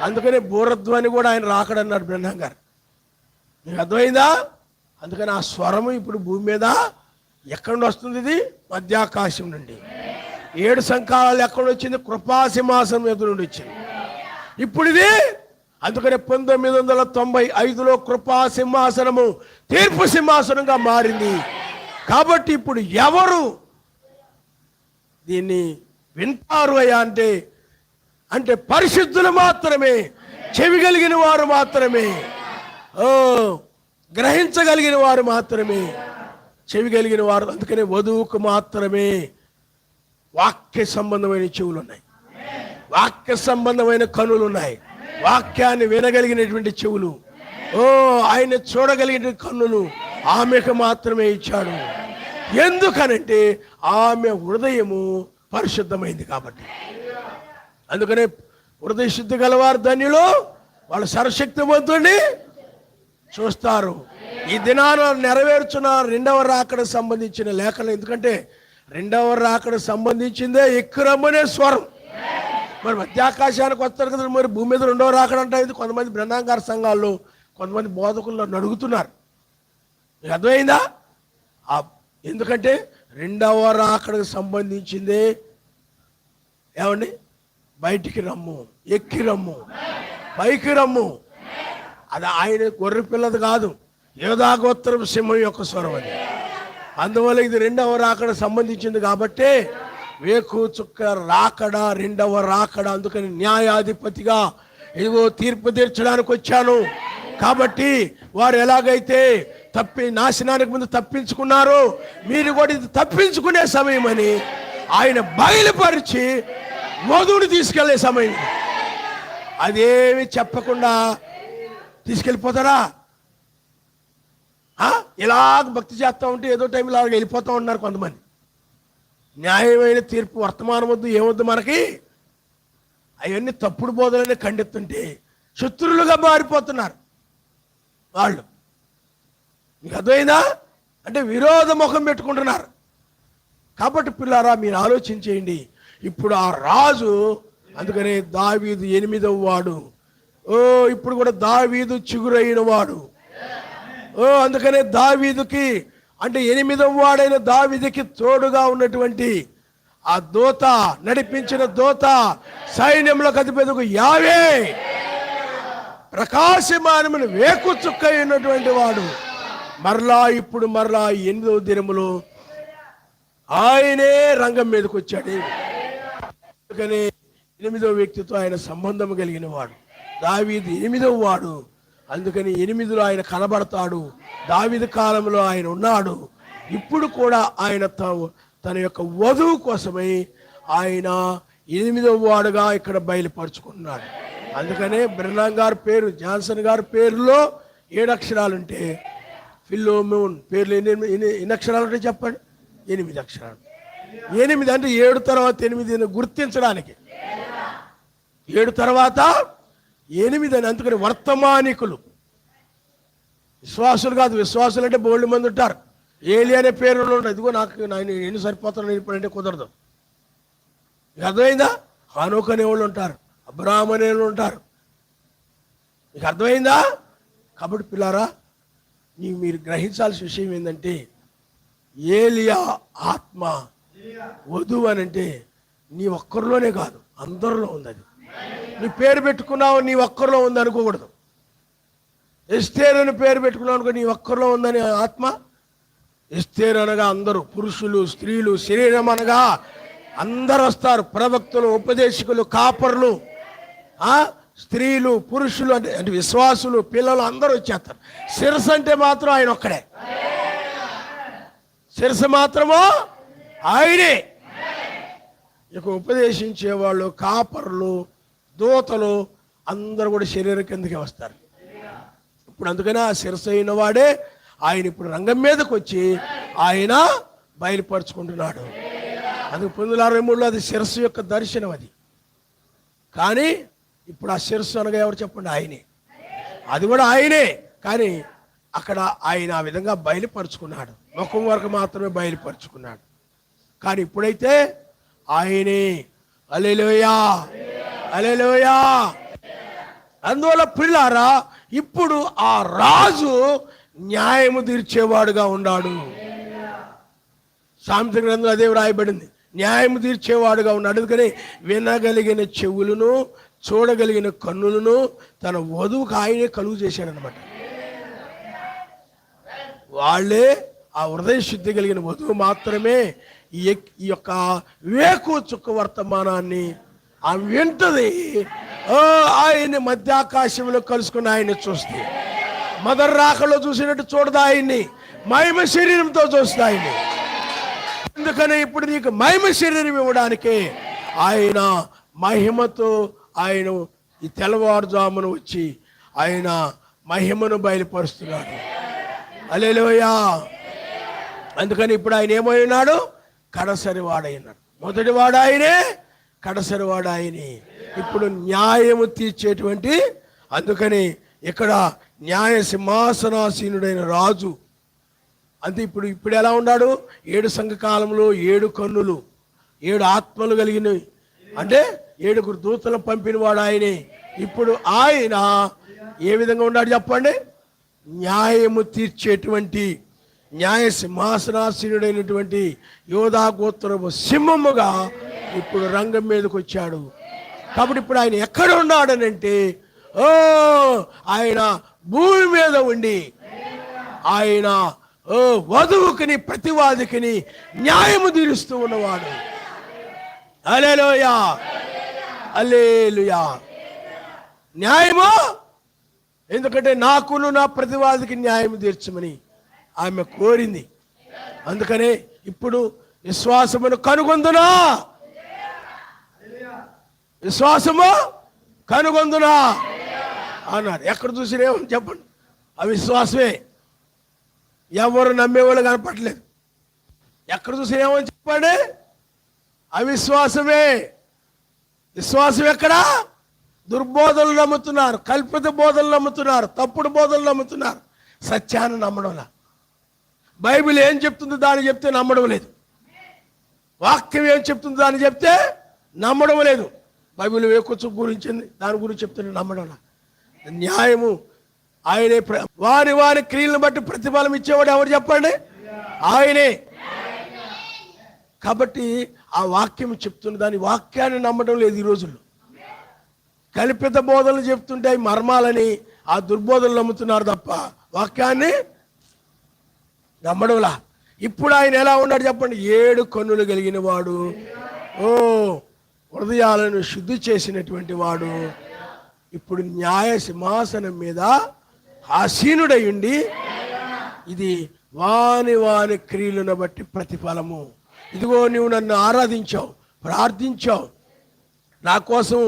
అందుకనే బూరధ్వని కూడా ఆయన రాకడన్నాడు బ్రహ్మం గారు. మీకు అర్థమైందా? అందుకని ఆ స్వరము ఇప్పుడు భూమి మీద ఎక్కడి నుండి వస్తుంది? ఇది మధ్యాకాశం నుండి. 7 సంకాలాలు ఎక్కడ వచ్చింది? కృపాసింహాసనం మీద నుండి వచ్చింది. ఇప్పుడు ఇది అందుకనే 1995లో కృపాసింహాసనము తీర్పు సింహాసనంగా మారింది. కాబట్టి ఇప్పుడు ఎవరు దీన్ని వింటారు అయ్యా అంటే పరిశుద్ధులు మాత్రమే, చెవి కలిగిన వారు మాత్రమే, గ్రహించగలిగిన వారు మాత్రమే, చెవి కలిగిన వారు. అందుకనే వధువుకు మాత్రమే వాక్య సంబంధమైన చెవులు ఉన్నాయి, వాక్య సంబంధమైన కనులు ఉన్నాయి, వాక్యాన్ని వినగలిగినటువంటి చెవులు, ఆయన చూడగలిగిన కన్నులు ఆమెకు మాత్రమే ఇచ్చాడు. ఎందుకనంటే ఆమె హృదయము పరిశుద్ధమైంది కాబట్టి. అందుకనే హృదయ శుద్ధి గలవారు ధన్యులు, వాళ్ళు సర్వశక్తివంతుడిని చూస్తారు. ఈ దినాన నెరవేర్చున్న రెండవ రాకడకు సంబంధించిన లేఖలు. ఎందుకంటే రెండవ రాకడకు సంబంధించిందే ఎక్కురమ్మనే స్వరం. మరి మధ్యాకాశానికి వస్తారు కదా, మరి భూమి మీద రెండవ రాకడ అంటే కొంతమంది బ్రహ్మాంగార సంఘాల్లో కొంతమంది బోధకుల్లో అడుగుతున్నారు. మీకు అర్థమైందా? ఎందుకంటే రెండవ రాకడకు సంబంధించిందే ఏమండి, బయటికి రమ్ము, ఎక్కి రమ్ము, పైకి రమ్ము. అది ఆయన గొర్రె పిల్లది కాదు, యోధాగోత్రం సింహం యొక్క స్వరం అది. అందువల్ల ఇది రెండవ రాకడ సంబంధించింది. కాబట్టి వేకు చుక్క రాకడ, రెండవ రాకడ. అందుకని న్యాయాధిపతిగా ఇదిగో తీర్పు తీర్చడానికి వచ్చాను. కాబట్టి వారు ఎలాగైతే నాశనానికి ముందు తప్పించుకున్నారో, మీరు కూడా ఇది తప్పించుకునే సమయం అని ఆయన బయలుపరిచి వధువుని తీసుకెళ్లే సమయం. అదేమి చెప్పకుండా తీసుకెళ్ళిపోతారా? ఇలాగ భక్తి చేస్తూ ఉంటే ఏదో టైంలో అలాగ వెళ్ళిపోతూ ఉన్నారు కొంతమంది. న్యాయమైన తీర్పు వర్తమానం వద్దు, ఏమొద్దు మనకి. అవన్నీ తప్పుడు బోధనని ఖండిస్తుంటే శత్రులుగా మారిపోతున్నారు వాళ్ళు. మీకు అర్థమైందా? అంటే విరోధ ముఖం పెట్టుకుంటున్నారు. కాబట్టి పిల్లారా, మీరు ఆలోచించేయండి. ఇప్పుడు ఆ రాజు, అందుకనే దావీదు 8వ వాడు, ఇప్పుడు కూడా దావీదు చిగురైన వాడు. అందుకనే దావీదుకి అంటే 8వ వాడైన దావీదుకి తోడుగా ఉన్నటువంటి ఆ దూత, నడిపించిన దూత, సైన్యములకు అధిపతికు యావే, ప్రకాశమానమును వేకు చుక్క అయినటువంటి వాడు ఇప్పుడు మరలా 8వ దినములో ఆయనే రంగం మీదకి వచ్చాడు. అందుకని 8వ వ్యక్తితో ఆయన సంబంధం కలిగిన వాడు దావీదు 8వ వాడు. అందుకని 8లో ఆయన కనబడతాడు. దావీదు కాలంలో ఆయన ఉన్నాడు. ఇప్పుడు కూడా ఆయన తన యొక్క వధువు కోసమై ఆయన 8వ వాడుగా ఇక్కడ బయలుపరుచుకున్నాడు. అందుకనే బ్రెన్నాం గారి పేరు, జాన్సన్ గారి పేరులో 7 అక్షరాలుంటే ఫిలోమోన్ పేర్లు ఎన్ని అక్షరాలు ఉంటాయి చెప్పండి? 8 అక్షరాలు. 8 అంటే 7 తర్వాత 8 గుర్తించడానికి. 7 తర్వాత 8 అని. అందుకని వర్తమానికులు, విశ్వాసులు కాదు. విశ్వాసులు అంటే బోల్డ్ మంది ఉంటారు. ఏలి అనే పేరు ఉంటారు. ఇదిగో నాకు ఎన్ని సరిపోతాను ఇప్పుడంటే కుదరదు. మీకు అర్థమైందా? హానోక్ అనేవాళ్ళు ఉంటారు, అబ్రాహాం అనేవాళ్ళు ఉంటారు. మీకు అర్థమైందా? కాబట్టి పిల్లారా, మీరు గ్రహించాల్సిన విషయం ఏంటంటే, ఏలియా ఆత్మ వధువు అని అంటే నీ ఒక్కరిలోనే కాదు, అందరిలో ఉంది. అది నీ పేరు పెట్టుకున్నావు, నీ ఒక్కరిలో ఉంది అనుకోకూడదు. ఎస్తేరు అని పేరు పెట్టుకున్నావు అనుకో, నీ ఒక్కరిలో ఉందని ఆత్మ. ఎస్తేరు అనగా అందరూ, పురుషులు స్త్రీలు, శరీరం అనగా అందరు వస్తారు. ప్రవక్తలు, ఉపదేశకులు, కాపర్లు, స్త్రీలు, పురుషులు, అంటే విశ్వాసులు, పిల్లలు అందరూ వచ్చేస్తారు. శిరస్సు అంటే మాత్రం ఆయన ఒక్కడే. శిరస్సు మాత్రమో ఆయనే. ఇక ఉపదేశించేవాళ్ళు, కాపర్లు, దూతలు అందరూ కూడా శరీరం కిందకి వస్తారు. ఇప్పుడు అందుకని ఆ శిరస్సు అయిన వాడే ఆయన ఇప్పుడు రంగం మీదకి వచ్చి ఆయన బయలుపరుచుకుంటున్నాడు. అందుకు 1963లో అది శిరస్సు యొక్క దర్శనం. అది కానీ ఇప్పుడు ఆ శిరస్సు అనగా ఎవరు చెప్పండి? ఆయనే. అది కూడా ఆయనే. కానీ అక్కడ ఆయన ఆ విధంగా బయలుపరుచుకున్నాడు. ముఖం వరకు మాత్రమే బయలుపరుచుకున్నాడు. కానీ ఇప్పుడైతే ఆయనే. హల్లెలూయా, హల్లెలూయా. అందువల్ల పిల్లారా, ఇప్పుడు ఆ రాజు న్యాయము తీర్చేవాడుగా ఉన్నాడు. సామెతల గ్రంథంలో అదే రాయబడింది, న్యాయము తీర్చేవాడుగా ఉన్నాడు. అందుకని వినగలిగిన చెవులను, చూడగలిగిన కన్నులను తన వధువుకు ఆయనే కలుగు చేశాడనమాట. వాళ్ళే, ఆ హృదయ శుద్ధి కలిగిన వధువు మాత్రమే ఈ యొక్క వేకు చుక్క వర్తమానాన్ని ఆమె వింటది. ఆయన్ని మధ్యాకాశంలో కలుసుకుని ఆయన్ని చూస్తే, మదర్ రాకలో చూసినట్టు చూడదు ఆయన్ని, మహిమ శరీరంతో చూస్తుంది ఆయన్ని. అందుకని ఇప్పుడు నీకు మహిమ శరీరం ఇవ్వడానికే ఆయన మహిమతో ఆయన ఈ తెల్లవారుజామున వచ్చి ఆయన మహిమను బయలుపరుస్తున్నాడు. హల్లెలూయా. అందుకని ఇప్పుడు ఆయన ఏమై ఉన్నాడు? కడసరి వాడైనాడు. మొదటి వాడు ఆయనే, కడసరి వాడు ఆయనే. ఇప్పుడు న్యాయము తీర్చేటువంటి, అందుకని ఇక్కడ న్యాయ సింహాసనాసీనుడైన రాజు. అంతే. ఇప్పుడు ఎలా ఉన్నాడు? 7 సంఘకాలంలో 7 కన్నులు, 7 ఆత్మలు కలిగినవి, అంటే 7 దూతలను పంపిన వాడు ఆయనే. ఇప్పుడు ఆయన ఏ విధంగా ఉన్నాడు చెప్పండి? న్యాయము తీర్చేటువంటి, న్యాయ సింహాసనాసీనుడైనటువంటి యోధా గోత్రపు సింహముగా ఇప్పుడు రంగం మీదకి వచ్చాడు. కాబట్టి ఇప్పుడు ఆయన ఎక్కడ ఉన్నాడనంటే, ఆయన భూమి మీద ఉండి ఆయన వధువుకిని ప్రతివాదికిని న్యాయము తీరుస్తూ ఉన్నవాడు. హల్లెలూయా, హల్లెలూయా. న్యాయము, ఎందుకంటే నాకును నా ప్రతివాదికి న్యాయం తీర్చమని ఆమె కోరింది. అందుకనే ఇప్పుడు విశ్వాసమును కనుగొందునా, విశ్వాసము కనుగొందునా అన్నారు. ఎక్కడ చూసినా ఏమని చెప్పండి? అవిశ్వాసమే. ఎవరు నమ్మేవాళ్ళు కనపడలేదు. ఎక్కడ చూసినా ఏమని చెప్పండి? అవిశ్వాసమే. విశ్వాసం ఎక్కడా? దుర్బోధనలు నమ్ముతున్నారు, కల్పిత బోధనలు నమ్ముతున్నారు, తప్పుడు బోధనలు నమ్ముతున్నారు, సత్యాన్ని నమ్మడంలా. బైబిల్ ఏం చెప్తుందో దాన్ని చెప్తే నమ్మడం లేదు. వాక్యం ఏం చెప్తుందో దాన్ని చెప్తే నమ్మడం లేదు. బైబిల్ వేకొచ్చు గురించింది, దాని గురించి చెప్తే నమ్మడంలా. న్యాయము ఆయనే. వారి వారి క్రియలను బట్టి ప్రతిఫలం ఇచ్చేవాడు ఎవరు చెప్పండి? ఆయనే. కాబట్టి ఆ వాక్యం చెప్తున్న దాని వాక్యాన్ని నమ్మడం లేదు ఈ రోజుల్లో. కల్పిత బోధనలు చెప్తుంటే అవి మర్మాలని ఆ దుర్బోధనలు నమ్ముతున్నారు తప్ప వాక్యాన్ని నమ్మడంలా. ఇప్పుడు ఆయన ఎలా ఉన్నాడు చెప్పండి? 7 కన్నులు కలిగిన వాడు, హృదయాలను శుద్ధి చేసినటువంటి వాడు. ఇప్పుడు న్యాయ సింహాసనం మీద ఆసీనుడై ఉండి, ఇది వాని వాని క్రియలను బట్టి ప్రతిఫలము. ఇదిగో నువ్వు నన్ను ఆరాధించావు, ప్రార్థించావు, నా కోసం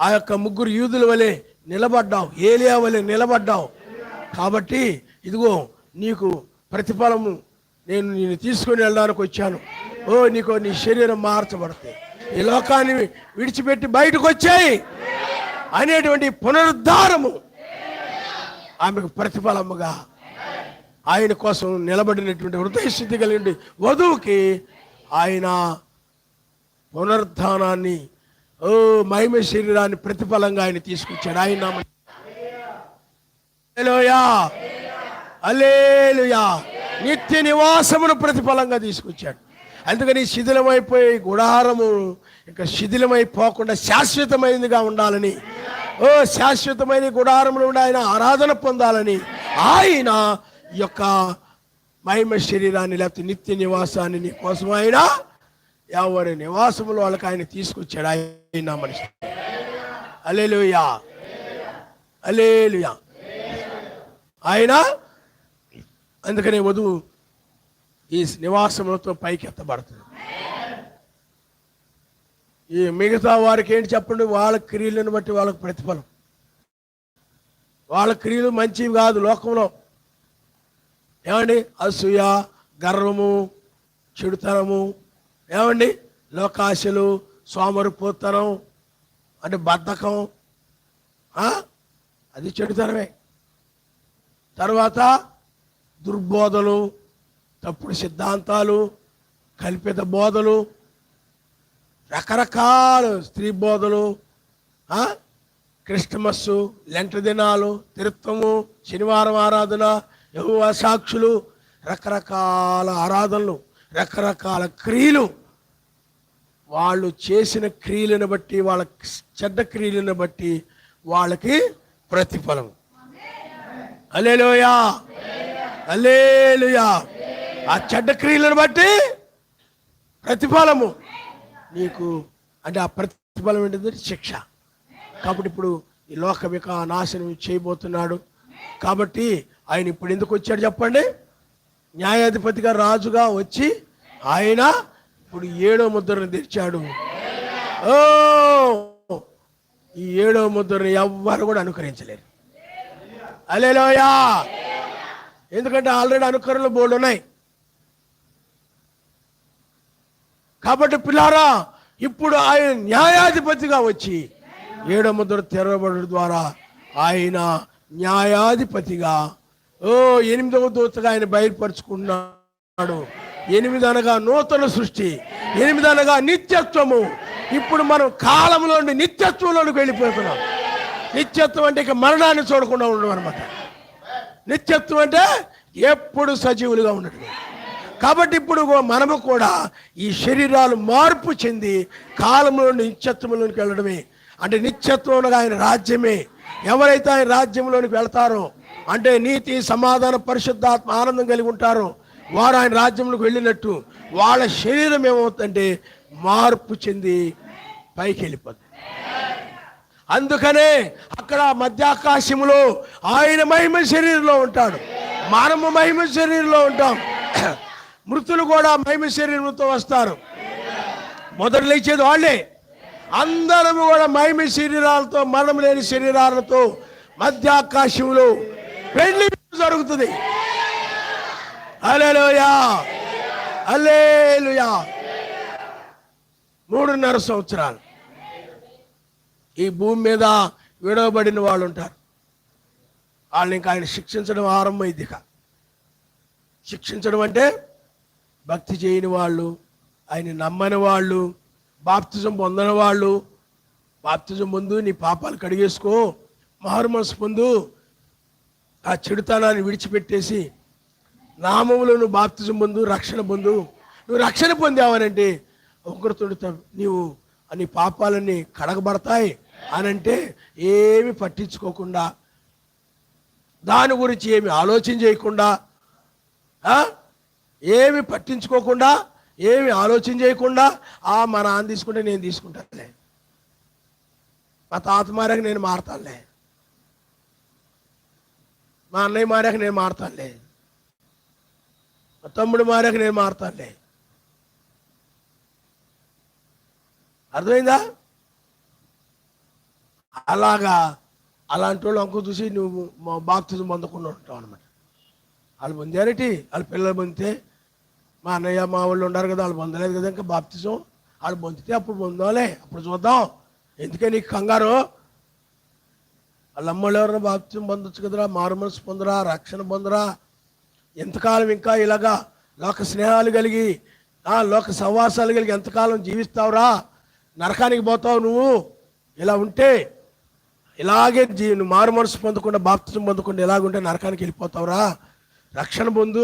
ఆ యొక్క 3 యూదుల వలె నిలబడ్డావు, ఏలియా వలె నిలబడ్డావు. కాబట్టి ఇదిగో నీకు ప్రతిఫలము నేను తీసుకొని వెళ్ళడానికి వచ్చాను. నీకు నీ శరీరం మార్చబడతాయి, ఈ లోకాన్ని విడిచిపెట్టి బయటకు వచ్చాయి అనేటువంటి పునరుద్ధారము ఆమెకు ప్రతిఫలముగా ఆయన కోసం నిలబడినటువంటి హృదయశుద్ధి కలిగిన వధువుకి ఆయన పునరుద్ధానాన్ని మహిమ శరీరాన్ని ప్రతిఫలంగా ఆయన తీసుకొచ్చాడు. ఆయన హల్లెలూయా, హల్లెలూయా, నిత్య నివాసమును ప్రతిఫలంగా తీసుకొచ్చాడు. అందుకని శిథిలమైపోయే గుడారము ఇంకా శిథిలమైపోకుండా శాశ్వతమైనదిగా ఉండాలని, శాశ్వతమైన గుడారములు ఉండి ఆయన ఆరాధన పొందాలని ఆయన యొక్క మహిమ శరీరాన్ని లేకపోతే నిత్య నివాసాన్ని నీ కోసం ఆయన ఎవరి నివాసములు వాళ్ళకి ఆయన తీసుకొచ్చాడు. ఆయన మనిషి హల్లెలూయా, హల్లెలూయా. ఆయన అందుకనే వధువు ఈ నివాసములతో పైకి ఎత్తబడుతుంది. ఈ మిగతా వారికి ఏంటి చెప్పండి? వాళ్ళ క్రియలను బట్టి వాళ్ళకి ప్రతిఫలం. వాళ్ళ క్రియలు మంచివి కాదు లోకంలో. ఏమండి? అసూయ, గర్వము, చెడుతనము, ఏమండి లోకాశలు, సోమరిపోతనం అంటే బద్ధకం, అది చెడుతనమే. తర్వాత దుర్బోధలు, తప్పుడు సిద్ధాంతాలు, కల్పిత బోధలు, రకరకాల స్త్రీ బోధలు, క్రిస్టమస్సు, లెంట దినాలు, తిరుత్వము, శనివారం ఆరాధన, యెహోవా సాక్షులు, రకరకాల ఆరాధనలు, రకరకాల క్రియలు. వాళ్ళు చేసిన క్రియలను బట్టి, వాళ్ళ చెడ్డ క్రియలను బట్టి వాళ్ళకి ప్రతిఫలం. హల్లెలూయా, హల్లెలూయా. ఆ చెడ్డ క్రియలను బట్టి ప్రతిఫలము నీకు, అంటే ఆ ప్రతిఫలం ఏంటంటే శిక్ష. కాబట్టి ఇప్పుడు ఈ లోకమిక నాశనం చేయబోతున్నాడు. కాబట్టి ఆయన ఇప్పుడు ఎందుకు వచ్చాడు చెప్పండి? న్యాయాధిపతిగా, రాజుగా వచ్చి ఆయన ఇప్పుడు 7వ ముద్రను తెరిచాడు. ఈ 7వ ముద్రను ఎవ్వరు కూడా అనుకరించలేరు. హల్లెలూయా. ఎందుకంటే ఆల్రెడీ అనుకరణలు బోర్డు ఉన్నాయి. కాబట్టి పిల్లారా, ఇప్పుడు ఆయన న్యాయాధిపతిగా వచ్చి 7వ ముద్ర తెరవబడడం ద్వారా ఆయన న్యాయాధిపతిగా 8వ దూతగా ఆయన బయలుపరుచుకున్నాడు. 8 అనగా నూతన సృష్టి, 8 అనగా నిత్యత్వము. ఇప్పుడు మనం కాలంలో నుండి నిత్యత్వంలోనికి వెళ్ళిపోతున్నాం. నిత్యత్వం అంటే ఇక మరణాన్ని చూడకుండా ఉండడం అనమాట. నిత్యత్వం అంటే ఎప్పుడు సజీవులుగా ఉండటం. కాబట్టి ఇప్పుడు మనము కూడా ఈ శరీరాలు మార్పు చెంది కాలంలో నిత్యత్వంలోనికి వెళ్ళడమే. అంటే నిత్యత్వం ఆయన రాజ్యమే. ఎవరైతే ఆయన రాజ్యంలోనికి వెళ్తారో, అంటే నీతి, సమాధాన, పరిశుద్ధాత్మ, ఆనందం కలిగి ఉంటారో వారు ఆయన రాజ్యంలోకి వెళ్ళినట్టు వాళ్ళ శరీరం ఏమవుతుందంటే మార్పు చెంది పైకి వెళ్ళిపోతుంది. అందుకనే అక్కడ మధ్యాకాశములో ఆయన మహిమ శరీరంలో ఉంటాడు, మనము మహిమ శరీరంలో ఉంటాం. మృతులు కూడా మహిమ శరీరంతో వస్తారు. మొదట లేచేది వాళ్ళే. అందరము కూడా మహిమ శరీరాలతో, మరణం లేని శరీరాలతో మధ్యాకాశంలో పెళ్లి జరుగుతుంది. హల్లెలూయా, హల్లెలూయా. 3.5 సంవత్సరాలు ఈ భూమి మీద విడవబడిన వాళ్ళు ఉంటారు. వాళ్ళని ఇంకా ఆయన శిక్షించడం ఆరంభమైంది. ఇక శిక్షించడం అంటే భక్తి చేయని వాళ్ళు, ఆయన నమ్మని వాళ్ళు, బాప్తిజం పొందని వాళ్ళు. బాప్తిజం పొందు, నీ పాపాలు కడిగేసుకో, మారుమనసు పొందు, ఆ చెడుతనాన్ని విడిచిపెట్టేసి నామములో నువ్వు బాప్తిజం పొందు, రక్షణ పొందు. నువ్వు రక్షణ పొందావనంటే ఒకరితో నీవు నీ పాపాలన్నీ కడగబడతాయి అనంటే ఏమి పట్టించుకోకుండా, దాని గురించి ఏమి ఆలోచన చేయకుండా, ఏమి పట్టించుకోకుండా, ఏమి ఆలోచన చేయకుండా, మా నాన్న తీసుకుంటే నేను తీసుకుంటానులే, మా తాత మారాక నేను మారతానులే, మా అన్నయ్య మారాక నేను మారతానులే, మా తమ్ముడు మారాక నేను మారతానులే. అర్థమైందా? అలాగా అలాంటి వాళ్ళు అంకు చూసి నువ్వు బాప్తిజం పొందకుండా ఉంటావు అనమాట. వాళ్ళు పొందారేటి? వాళ్ళ పిల్లలు పొందితే, మా అన్నయ్య మా వాళ్ళు ఉన్నారు కదా, వాళ్ళు పొందలేదు కదా ఇంకా బాప్తిజం. వాళ్ళు పొందితే అప్పుడు పొందాలే, అప్పుడు చూద్దాం. ఎందుకే నీకు కంగారు? వాళ్ళ అమ్మోళ్ళు ఎవరైనా బాప్తిజం పొందొచ్చు కదరా, మారు మనసు పొందరా, రక్షణ పొందరా. ఎంతకాలం ఇంకా ఇలాగా లోక స్నేహాలు కలిగి లోక సహవాసాలు కలిగి ఎంతకాలం జీవిస్తావురా? నరకానికి పోతావు నువ్వు. ఇలా ఉంటే ఇలాగే నువ్వు మారు మనసు పొందకుండా బాప్తిజం పొందకుండా ఇలాగుంటే నరకానికి వెళ్ళిపోతావురా. రక్షణ పొందు,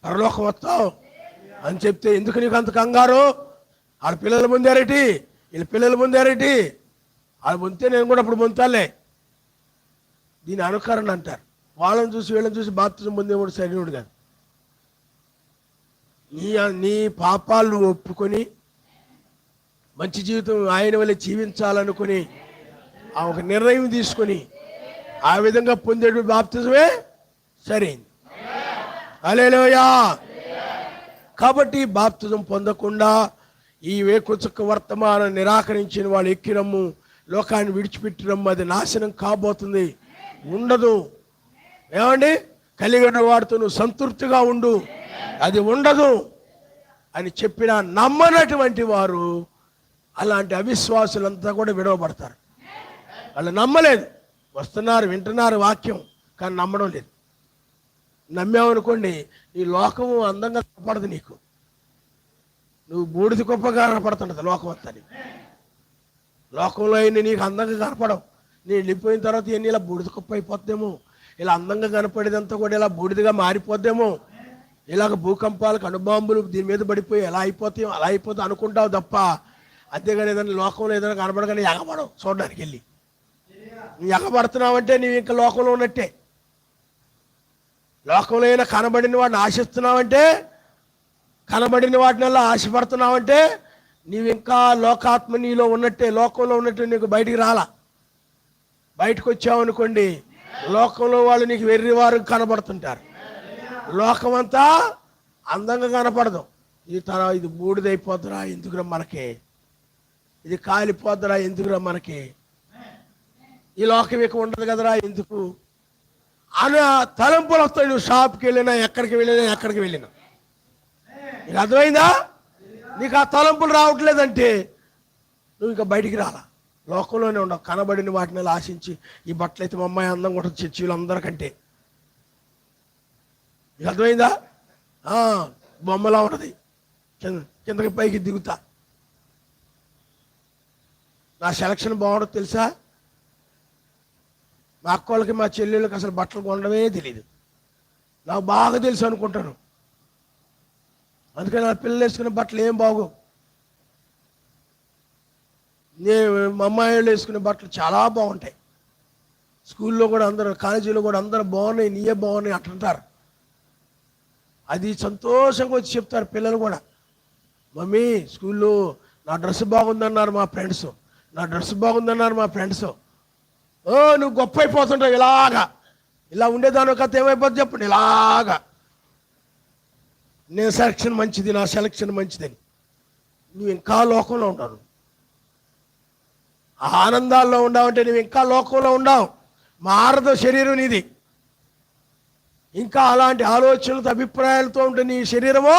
పరలోకం వస్తావు అని చెప్తే ఎందుకు నీకు అంత కంగారు? వాళ్ళ పిల్లలు పొందారేటి? వీళ్ళ పిల్లలు పొందారేటి? వాళ్ళు పొందితే నేను కూడా అప్పుడు పొందుతాలే. దీని అనుకరణ అంటారు. వాళ్ళని చూసి వీళ్ళని చూసి బాప్తిజం పొందేవాడు సరైనడు కాదు. నీ పాపాలు ఒప్పుకొని మంచి జీవితం ఆయన వల్ల జీవించాలనుకుని ఒక నిర్ణయం తీసుకొని ఆ విధంగా పొందేడు బాప్తిజమే సరైంది. హల్లెలూయా. కాబట్టి బాప్తిజం పొందకుండా ఈ వేకుచుక్క వర్తమానం నిరాకరించిన వాళ్ళు ఎక్కిరమ్ము, లోకాన్ని విడిచిపెట్టిరమ్ము, అది నాశనం కాబోతుంది, ఉండదు. ఏమండి? కలిగిన వాడితో నువ్వు సంతృప్తిగా ఉండు, అది ఉండదు అని చెప్పిన నమ్మనటువంటి వారు, అలాంటి అవిశ్వాసులంతా కూడా విడవబడతారు. వాళ్ళు నమ్మలేదు, వస్తున్నారు వింటున్నారు వాక్యం, కానీ నమ్మడం లేదు. నమ్మావనుకోండి ఈ లోకము అందంగా కనపడదు, నీకు నువ్వు బూడిద గొప్పగా కనపడుతుండదు లోకం అంతా. లోకంలో అయినా నీకు అందంగా కనపడవు. నేను వెళ్ళిపోయిన తర్వాత ఎన్ని ఇలా బూడిద గొప్ప అయిపోద్దేమో, ఇలా అందంగా కనపడేదంతా కూడా ఇలా బూడిదగా మారిపోద్దేమో, ఇలాగ భూకంపాలకు అణుబాంబులు దీని మీద పడిపోయి ఎలా అయిపోతాయో అలా అయిపోతే అనుకుంటావు తప్ప, అంతేగాని ఏదైనా లోకంలో ఏదైనా కనపడగానే ఎగబడవు చూడడానికి వెళ్ళి. నువ్వు ఎగబడుతున్నావంటే నీవు ఇంకా లోకంలో ఉన్నట్టే. లోకంలో అయినా కనబడిన వాడిని ఆశిస్తున్నావంటే, కనబడిన వాటినల్లా ఆశపడుతున్నావంటే నీవు ఇంకా లోకాత్మ నీలో ఉన్నట్టే, లోకంలో ఉన్నట్టు. నీకు బయటికి రాలా. బయటకు వచ్చావు అనుకోండి, లోకంలో వాళ్ళు నీకు వెర్రివారు కనబడుతుంటారు. లోకం అంతా అందంగా కనపడదు. ఇది బూడిదైపోద్దురా ఎందుకురా మనకి, ఇది కాలిపోద్దురా ఎందుకురా మనకి, ఈ లోకం ఇక ఉండదు కదరా ఎందుకు అని తలంపులు వస్తాయి. నువ్వు షాప్కి వెళ్ళినా, ఎక్కడికి వెళ్ళినా. నీకు అర్థమైందా? నీకు ఆ తలంపులు రావట్లేదంటే నువ్వు ఇంకా బయటికి రాలా, లోకంలోనే ఉండవు. కనబడిన వాటిని ఆశించి, ఈ బట్టలు అయితే మా అమ్మాయి అందంగా ఉంటుంది చర్చీలు అందరికంటే. నీకు అర్థమైందా? బొమ్మలా ఉంటుంది, కిందకి పైకి దిగుతా. నా సెలక్షన్ బాగుంటుంది తెలుసా? మా అక్క వాళ్ళకి మా చెల్లెళ్ళకి అసలు బట్టలు కొనడమే తెలియదు, నాకు బాగా తెలుసు అనుకుంటాను. అందుకని నా పిల్లలు వేసుకునే బట్టలు ఏం బాగో. మా అమ్మాయి వాళ్ళు వేసుకునే బట్టలు చాలా బాగుంటాయి. స్కూల్లో కూడా అందరూ, కాలేజీలో కూడా అందరూ బాగున్నాయి, నీయే బాగున్నాయి అంటుంటారు. అది సంతోషంగా వచ్చి చెప్తారు పిల్లలు కూడా. మమ్మీ స్కూల్లో నా డ్రెస్ బాగుందన్నారు మా ఫ్రెండ్స్, నా డ్రెస్ బాగుందన్నారు మా ఫ్రెండ్స్. నువ్వు గొప్ప అయిపోతుంటావు ఇలాగా. ఇలా ఉండేదాని కథ ఏమైపోతుంది చెప్పండి? ఇలాగా నేను సెలక్షన్ మంచిది, నా సెలక్షన్ మంచిదని. నువ్వు ఇంకా లోకంలో ఉంటావు. ఆనందాల్లో ఉండవంటే నువ్వు ఇంకా లోకంలో ఉండవు. మారదు శరీరం నీది. ఇంకా అలాంటి ఆలోచనలతో, అభిప్రాయాలతో ఉంటే నీ శరీరము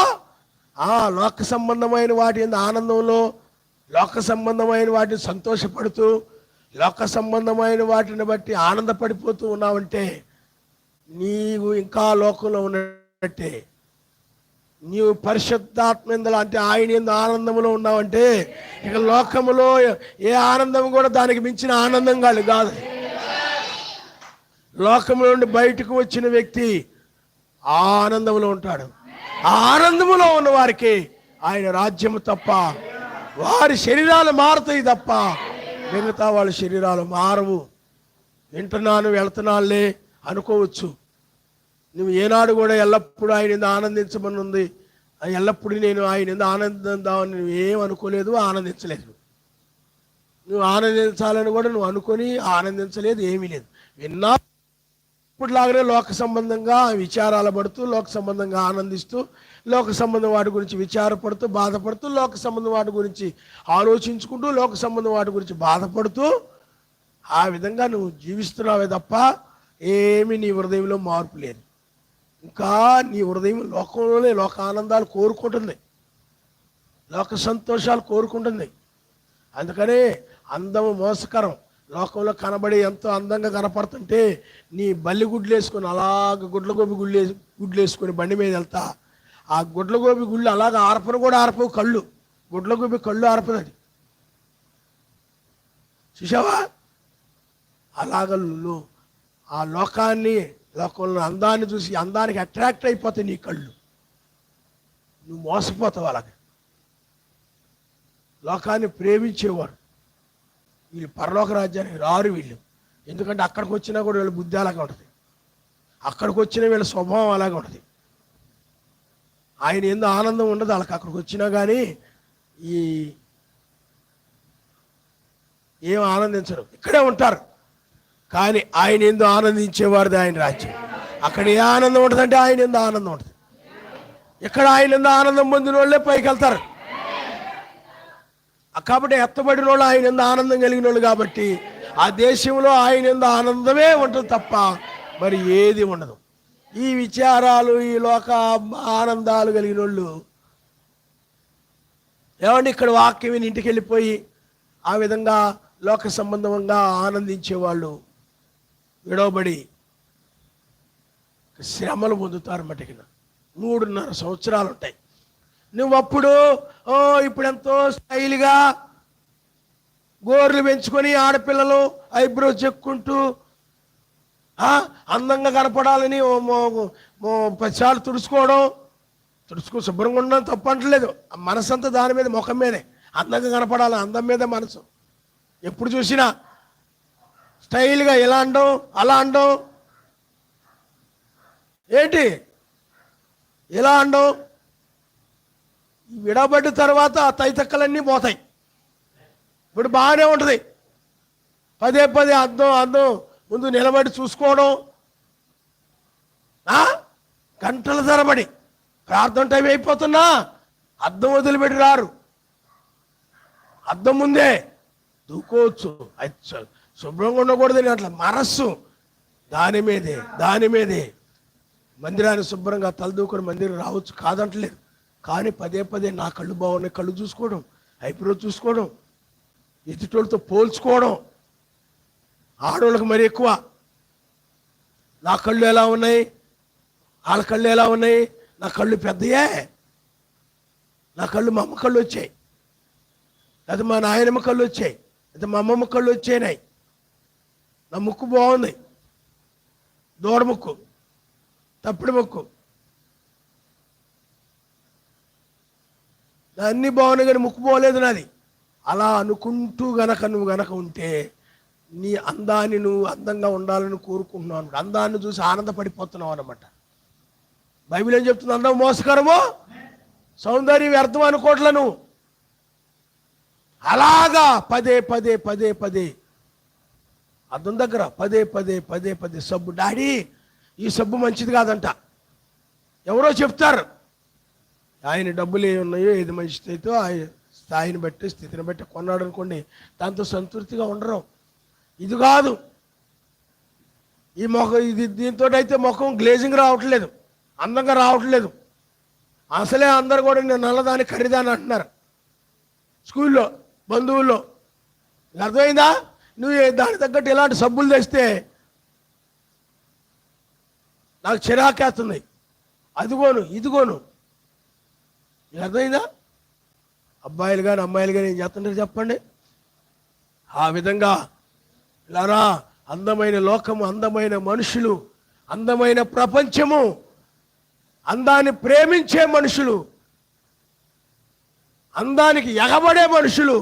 లోక సంబంధమైన వాటి ఆనందంలో, లోక సంబంధమైన వాటిని సంతోషపడుతూ, లోక సంబంధమైన వాటిని బట్టి ఆనందపడిపోతూ ఉన్నావంటే నీవు ఇంకా లోకంలో ఉన్నట్టే. నీవు పరిశుద్ధాత్మ అంటే ఆయన యందు ఆనందంలో ఉన్నావంటే ఇక లోకములో ఏ ఆనందం కూడా దానికి మించిన ఆనందం కాదు. లోకంలో నుండి బయటకు వచ్చిన వ్యక్తి ఆనందంలో ఉంటాడు. ఆ ఆనందంలో ఉన్న వారికి ఆయన రాజ్యము తప్ప, వారి శరీరాలు మారుతాయి తప్ప మిగతా వాళ్ళ శరీరాలు మారవు. వింటున్నాను వెళ్తున్నానులే అనుకోవచ్చు. నువ్వు ఏనాడు కూడా ఎల్లప్పుడూ ఆయన ఆనందించమని ఉంది, ఎల్లప్పుడూ నేను ఆయన ఆనందిద్దామని నువ్వు ఏం అనుకోలేదు, ఆనందించలేదు. నువ్వు ఆనందించాలని కూడా నువ్వు అనుకొని ఆనందించలేదు, ఏమీ లేదు. విన్నా ఇప్పుడులాగానే లోక సంబంధంగా విచారాలు పడుతూ, లోక సంబంధంగా ఆనందిస్తూ, లోక సంబంధం వాటి గురించి విచారపడుతూ, బాధపడుతూ, లోక సంబంధం వాటి గురించి ఆలోచించుకుంటూ, లోక సంబంధం వాటి గురించి బాధపడుతూ ఆ విధంగా నువ్వు జీవిస్తున్నావే తప్ప ఏమీ నీ హృదయంలో మార్పు లేదు. ఇంకా నీ హృదయం లోకంలోనే లోక ఆనందాలు కోరుకుంటుంది, లోక సంతోషాలు కోరుకుంటుంది. అందుకనే అందము మోసకరం. లోకంలో కనబడి ఎంతో అందంగా కనపడుతుంటే నీ బల్లి గుడ్లు వేసుకొని అలాగ గుడ్లగోబి గుడ్లు వేసుకొని బండి మీద వెళ్తా, ఆ గుడ్లగోబి గుళ్ళు అలాగ ఆర్పను కూడా ఆర్పవు, కళ్ళు గుడ్లగోబి కళ్ళు ఆర్పదు. అది చూసావా? అలాగ ఆ లోకాన్ని, లోకంలో అందాన్ని చూసి అందానికి అట్రాక్ట్ అయిపోతాయి నీ కళ్ళు, నువ్వు మోసపోతావు. అలాగే లోకాన్ని ప్రేమించేవారు వీళ్ళు పరలోక రాజ్యానికి రారు వీళ్ళు. ఎందుకంటే అక్కడికి వచ్చినా కూడా వీళ్ళ బుద్ధి అలాగే ఉంటుంది, అక్కడికి వచ్చిన వీళ్ళ స్వభావం అలాగే ఉంటుంది. ఆయన ఎందు ఆనందం ఉండదు వాళ్ళకి. అక్కడికి వచ్చినా కానీ ఏం ఆనందించరు, ఇక్కడే ఉంటారు. కానీ ఆయన ఎందు ఆనందించేవారిది ఆయన రాజ్యం. అక్కడ ఏ ఆనందం ఉంటుందంటే ఆయన ఎందు ఆనందం ఉంటుంది. ఇక్కడ ఆయన ఎందు ఆనందం పొందిన వాళ్ళే పైకి వెళ్తారు. కాబట్టి ఎత్తబడిన వాళ్ళు ఆయన ఎందు ఆనందం కలిగిన వాళ్ళు కాబట్టి ఆ దేశంలో ఆయన ఎందు ఆనందమే ఉంటుంది తప్ప మరి ఏది ఉండదు. ఈ విచారాలు, ఈ లోక ఆనందాలు కలిగిన వాళ్ళు ఏమండి ఇక్కడ వాక్యం విని ఇంటికి వెళ్ళిపోయి ఆ విధంగా లోక సంబంధంగా ఆనందించేవాళ్ళు విడవబడి శ్రమలు పొందుతారు. మటుకిన 3.5 సంవత్సరాలు ఉంటాయి. నువ్వు అప్పుడు ఇప్పుడు ఎంతో స్టైల్గా గోర్లు పెంచుకొని ఆడపిల్లలు ఐబ్రోస్ చెక్కుంటూ అందంగా కనపడాలని 10 సార్లు తుడుచుకో శుభ్రంగా ఉండడం తప్పు అంటలేదు. మనసు అంతా దాని మీద, ముఖం మీదే అందంగా కనపడాలి, అందం మీద మనసు. ఎప్పుడు చూసినా స్టైల్గా ఇలా అండం అలా అండం, ఏంటి ఇలా అండం. విడబడ్డ తర్వాత ఆ తైతక్కలన్నీ పోతాయి. ఇప్పుడు బాగానే ఉంటుంది. పదే అద్దం ముందు నిలబడి చూసుకోవడం, గంటల తరబడి ప్రార్థన టైం అయిపోతున్నా అద్దం వదిలిపెట్టి రారు. అద్దం ముందే దూకోవచ్చు, శుభ్రంగా ఉండకూడదని అట్లా మనస్సు దాని మీదే మందిరాన్ని శుభ్రంగా తలదూకొని మందిరం రావచ్చు, కాదంటలేదు. కానీ పదే నా కళ్ళు బాగున్నాయి, కళ్ళు చూసుకోవడం, ఐబ్రో చూసుకోవడం, ఎదుటోళ్ళతో పోల్చుకోవడం. ఆడవాళ్ళకి మరి ఎక్కువ. నా కళ్ళు ఎలా ఉన్నాయి, వాళ్ళ కళ్ళు ఎలా ఉన్నాయి. నా కళ్ళు పెద్దయే, నా కళ్ళు మా అమ్మ కళ్ళు వచ్చాయి, లేదా మా నాయనమ్మ కళ్ళు వచ్చాయి, లేదా మా అమ్మమ్మ కళ్ళు వచ్చాయినాయి. నా ముక్కు బాగుంది, దూడ ముక్కు, తప్పుడు ముక్కు, అన్నీ బాగున్నాయి కానీ ముక్కు పోలేదు నాది. అలా అనుకుంటూ నువ్వు గనక ఉంటే నీ అందాన్ని నువ్వు అందంగా ఉండాలని కోరుకుంటున్నావు అనమాట. అందాన్ని చూసి ఆనందపడిపోతున్నావు అనమాట. బైబిల్ ఏం చెప్తుంది? అందం మోసకరమో సౌందర్యం వ్యర్థం అనుకోవట్లే నువ్వు. అలాగా పదే అద్దం దగ్గర పదే సబ్బు, డాడీ ఈ సబ్బు మంచిది కాదంట ఎవరో చెప్తారు. ఆయన డబ్బులు ఏ ఉన్నాయో, ఏది మంచిది అయితే ఆ స్థాయిని బట్టి స్థితిని బట్టి కొన్నాడు అనుకోండి, దాంతో సంతృప్తిగా ఉండరు. ఇది కాదు, ఈ దీంతో అయితే ముఖం గ్లేజింగ్ రావట్లేదు, అందంగా రావట్లేదు. అసలే అందరు కూడా నేను నల్లదాని ఖరీదాని అంటున్నారు స్కూల్లో, బంధువుల్లో. అర్థమైందా? నువ్వు దానికి తగ్గట్టు ఇలాంటి సబ్బులు తెస్తే నాకు చిరాకేస్తుంది. అదిగోను ఇదిగోను. అర్థమైందా? అబ్బాయిలు కానీ అమ్మాయిలు కానీ ఏం చేస్తుంటారు చెప్పండి? ఆ విధంగా ఇలారా అందమైన లోకము, అందమైన మనుషులు, అందమైన ప్రపంచము, అందాన్ని ప్రేమించే మనుషులు, అందానికి ఎగబడే మనుషులు.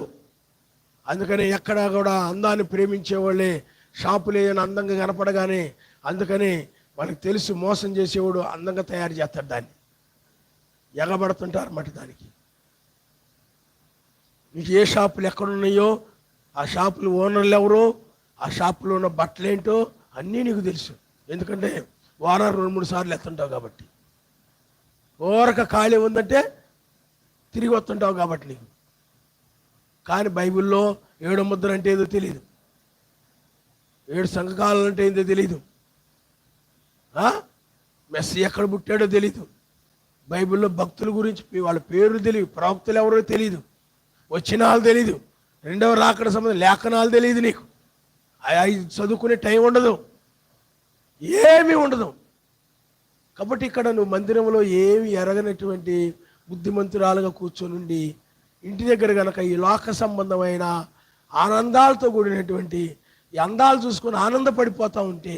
అందుకని ఎక్కడా కూడా అందాన్ని ప్రేమించే వాళ్ళే షాపులు ఏదైనా అందంగా కనపడగానే, అందుకని వాళ్ళకి తెలుసు మోసం చేసేవాడు అందంగా తయారు చేస్తాడు, దాన్ని ఎగబడుతుంటారు అన్నమాట. దానికి మీకు ఏ షాపులు ఎక్కడున్నాయో, ఆ షాపులు ఓనర్లు ఎవరో, ఆ షాపులో ఉన్న బట్టలు ఏంటో అన్నీ నీకు తెలుసు. ఎందుకంటే వారం 2-3 సార్లు ఎత్తుంటావు కాబట్టి. ఓరక ఖాళీ ఉందంటే తిరిగి వస్తుంటావు కాబట్టి నీకు. కానీ బైబిల్లో 7 ముద్ర అంటే ఏదో తెలియదు, 7 సంఘకాలం అంటే ఏందో తెలియదు. మెస్సీ ఎక్కడ పుట్టాడో తెలీదు. బైబిల్లో భక్తుల గురించి వాళ్ళ పేర్లు తెలియదు, ప్రవక్తలు ఎవరో తెలియదు, వచనాలు తెలీదు, రెండవ రాకడ సంబంధం లేఖనాలు తెలియదు. నీకు అవి చదువుకునే టైం ఉండదు, ఏమీ ఉండదు. కాబట్టి ఇక్కడ నువ్వు మందిరంలో ఏమి ఎరగనటువంటి బుద్ధిమంతురాలుగా కూర్చొని ఇంటి దగ్గర కనుక ఈ లోక సంబంధమైన ఆనందాలతో కూడినటువంటి ఈ అందాలు చూసుకొని ఆనందపడిపోతూ ఉంటే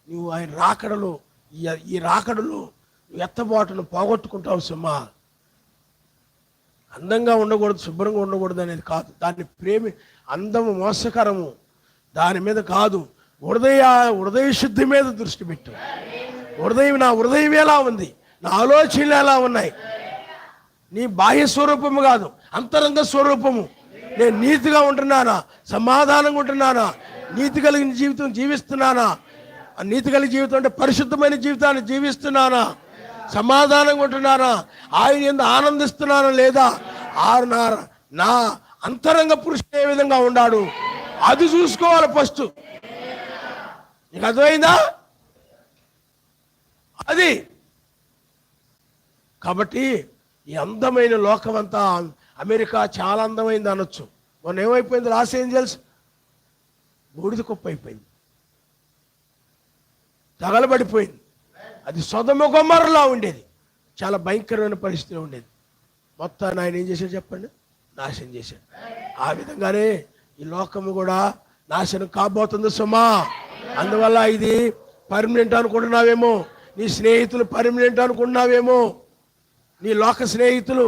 నువ్వు ఆయన రాకడలో ఈ రాకడలో ఎత్తబాటును పోగొట్టుకుంటావు సుమా. అందంగా ఉండకూడదు, శుభ్రంగా ఉండకూడదు అనేది కాదు. దాన్ని అందము మోసకరము దాని మీద కాదు. హృదయ శుద్ధి మీద దృష్టి పెట్టు. నా హృదయం ఎలా ఉంది, నా ఆలోచనలు ఎలా ఉన్నాయి. నీ బాహ్య స్వరూపము కాదు, అంతరంగ స్వరూపము. నేను నీతిగా ఉంటున్నానా, సమాధానంగా ఉంటున్నానా, నీతి కలిగిన జీవితం జీవిస్తున్నానా. నీతి కలిగిన జీవితం అంటే పరిశుద్ధమైన జీవితాన్ని జీవిస్తున్నానా, సమాధానంగా ఉంటున్నానా, ఆయన యందు ఆనందిస్తున్నానా లేదా. నా అంతరంగ పురుషుడు ఏ విధంగా ఉన్నాడు అది చూసుకోవాలి ఫస్ట్. నీకు అర్థమైందా? అది కాబట్టి ఈ అందమైన లోకం అంతా, అమెరికా చాలా అందమైంది అనొచ్చు. మొన్న ఏమైపోయింది, లాస్ ఏంజల్స్ బూడిద కుప్ప అయిపోయింది, తగలబడిపోయింది. అది సొదొమ గొమొర్రాలా ఉండేది, చాలా భయంకరమైన పరిస్థితిలో ఉండేది. మొత్తాన్ని ఆయన ఏం చేశాడు చెప్పండి, నాశనం చేశాడు. ఆ విధంగానే ఈ లోకము కూడా నాశనం కాబోతుంది సుమా. అందువల్ల ఇది పర్మనెంట్ అనుకుంటున్నావేమో, నీ స్నేహితులు పర్మనెంట్ అనుకుంటున్నావేమో, నీ లోక స్నేహితులు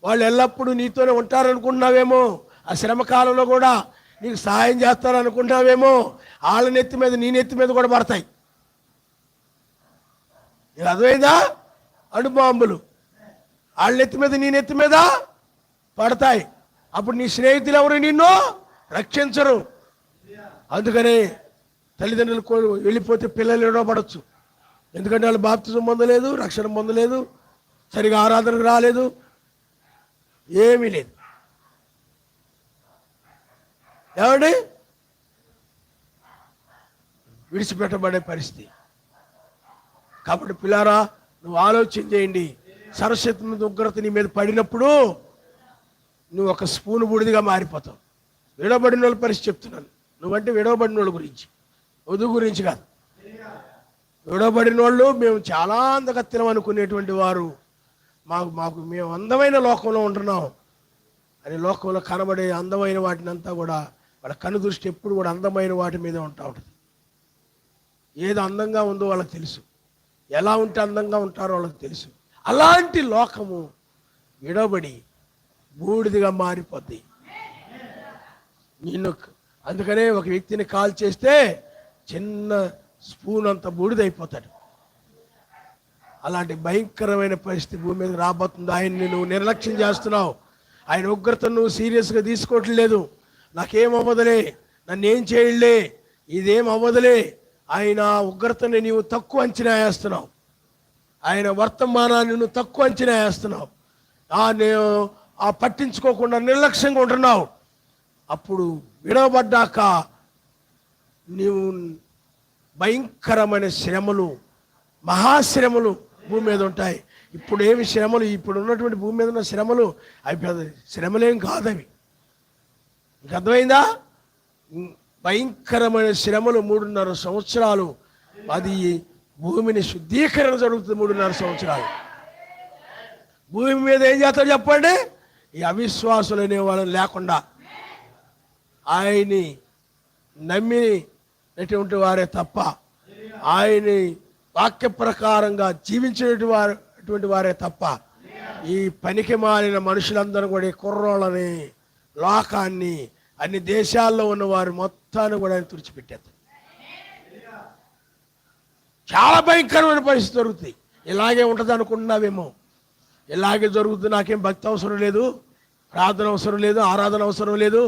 వాళ్ళు ఎల్లప్పుడూ నీతోనే ఉంటారనుకుంటున్నావేమో, ఆ శ్రమకాలంలో కూడా నీకు సహాయం చేస్తారనుకుంటున్నావేమో. వాళ్ళ నెత్తి మీద నీ నెత్తి మీద కూడా పడతాయి. నీకు అర్థమైందా? అణుబాంబులు వాళ్ళ నెత్తి మీద నీ నెత్తి మీద పడతాయి. అప్పుడు నీ స్నేహితులు ఎవరు నిన్ను రక్షించరు. అందుకనే తల్లిదండ్రులు వెళ్ళిపోతే పిల్లలు ఎడవబడచ్చు. ఎందుకంటే వాళ్ళు బాప్తిజం పొందలేదు, రక్షణ పొందలేదు, సరిగా ఆరాధనకు రాలేదు, ఏమీ లేదు. ఏమండి, విడిచిపెట్టబడే పరిస్థితి. కాబట్టి పిల్లారా, నువ్వు ఆలోచన చేయండి. సరస్వతి మీద ఉగ్రత నీ మీద పడినప్పుడు నువ్వు ఒక స్పూన్ బూడిదిగా మారిపోతావు. విడవబడిన వాళ్ళ పరిస్థితి చెప్తున్నాను. నువ్వంటే విడవబడిన వాళ్ళ గురించి, వధువు గురించి కాదు. విడవబడిన వాళ్ళు మేము చాలా అందగత్తెలం అనుకునేటువంటి వారు మేము అందమైన లోకంలో ఉంటున్నాం అని లోకంలో కనబడే అందమైన వాటిని అంతా కూడా వాళ్ళ కను దృష్టి ఎప్పుడు కూడా అందమైన వాటి మీదే ఉంటా ఉంటుంది. ఏది అందంగా ఉందో వాళ్ళకి తెలుసు, ఎలా ఉంటే అందంగా ఉంటారో వాళ్ళకి తెలుసు. అలాంటి లోకము విడవబడి బూడిదిగా మారిపోద్ది నిన్ను. అందుకనే ఒక వ్యక్తిని కాల్ చేస్తే చిన్న స్పూన్ అంత బూడిదైపోతాడు. అలాంటి భయంకరమైన పరిస్థితి భూమి మీద రాబోతుంది. ఆయన్ని నువ్వు నిర్లక్ష్యం చేస్తున్నావు. ఆయన ఉగ్రతను నువ్వు సీరియస్గా తీసుకోవట్లేదు. నాకేం అవ్వదులే, నన్ను ఏం చేయలే, ఇదేం అవ్వదులే. ఆయన ఉగ్రతని నీవు తక్కువ అంచనా వేస్తున్నావు. ఆయన వర్తమానాన్ని నువ్వు తక్కువ అంచనా వేస్తున్నావు. పట్టించుకోకుండా నిర్లక్ష్యంగా ఉంటున్నావు. అప్పుడు విడవబడ్డాక నీవు భయంకరమైన శ్రమలు, మహాశ్రమలు భూమి మీద ఉంటాయి. ఇప్పుడు ఏమి శ్రమలు, ఇప్పుడు ఉన్నటువంటి భూమి మీద ఉన్న శ్రమలు అవి పెద్ద శ్రమలేం కాదవి. నీకు అర్థమైందా? భయంకరమైన శ్రమలు 3.5 సంవత్సరాలు. అది భూమిని శుద్ధీకరణ జరుగుతుంది 3.5 సంవత్సరాలు. భూమి మీద ఏం చేస్తాడు చెప్పండి? ఈ అవిశ్వాసులు అనే వాళ్ళని లేకుండా ఆయన్ని నమ్మినటువంటి వారే తప్ప, ఆయన్ని వాక్య ప్రకారంగా జీవించినటువంటి వారే తప్ప ఈ పనికి మాలిన మనుషులందరూ కూడా ఈ కుర్రోళ్ళని, లోకాన్ని, అన్ని దేశాల్లో ఉన్న వారు మొత్తాన్ని కూడా ఆయన తుడిచిపెట్టారు. చాలా భయంకరమైన పరిస్థితి జరుగుతుంది. ఇలాగే ఉంటుంది అనుకుంటున్నావేమో, ఇలాగే జరుగుతుంది. నాకేం భక్తి అవసరం లేదు, ప్రార్థన అవసరం లేదు, ఆరాధన అవసరం లేదు,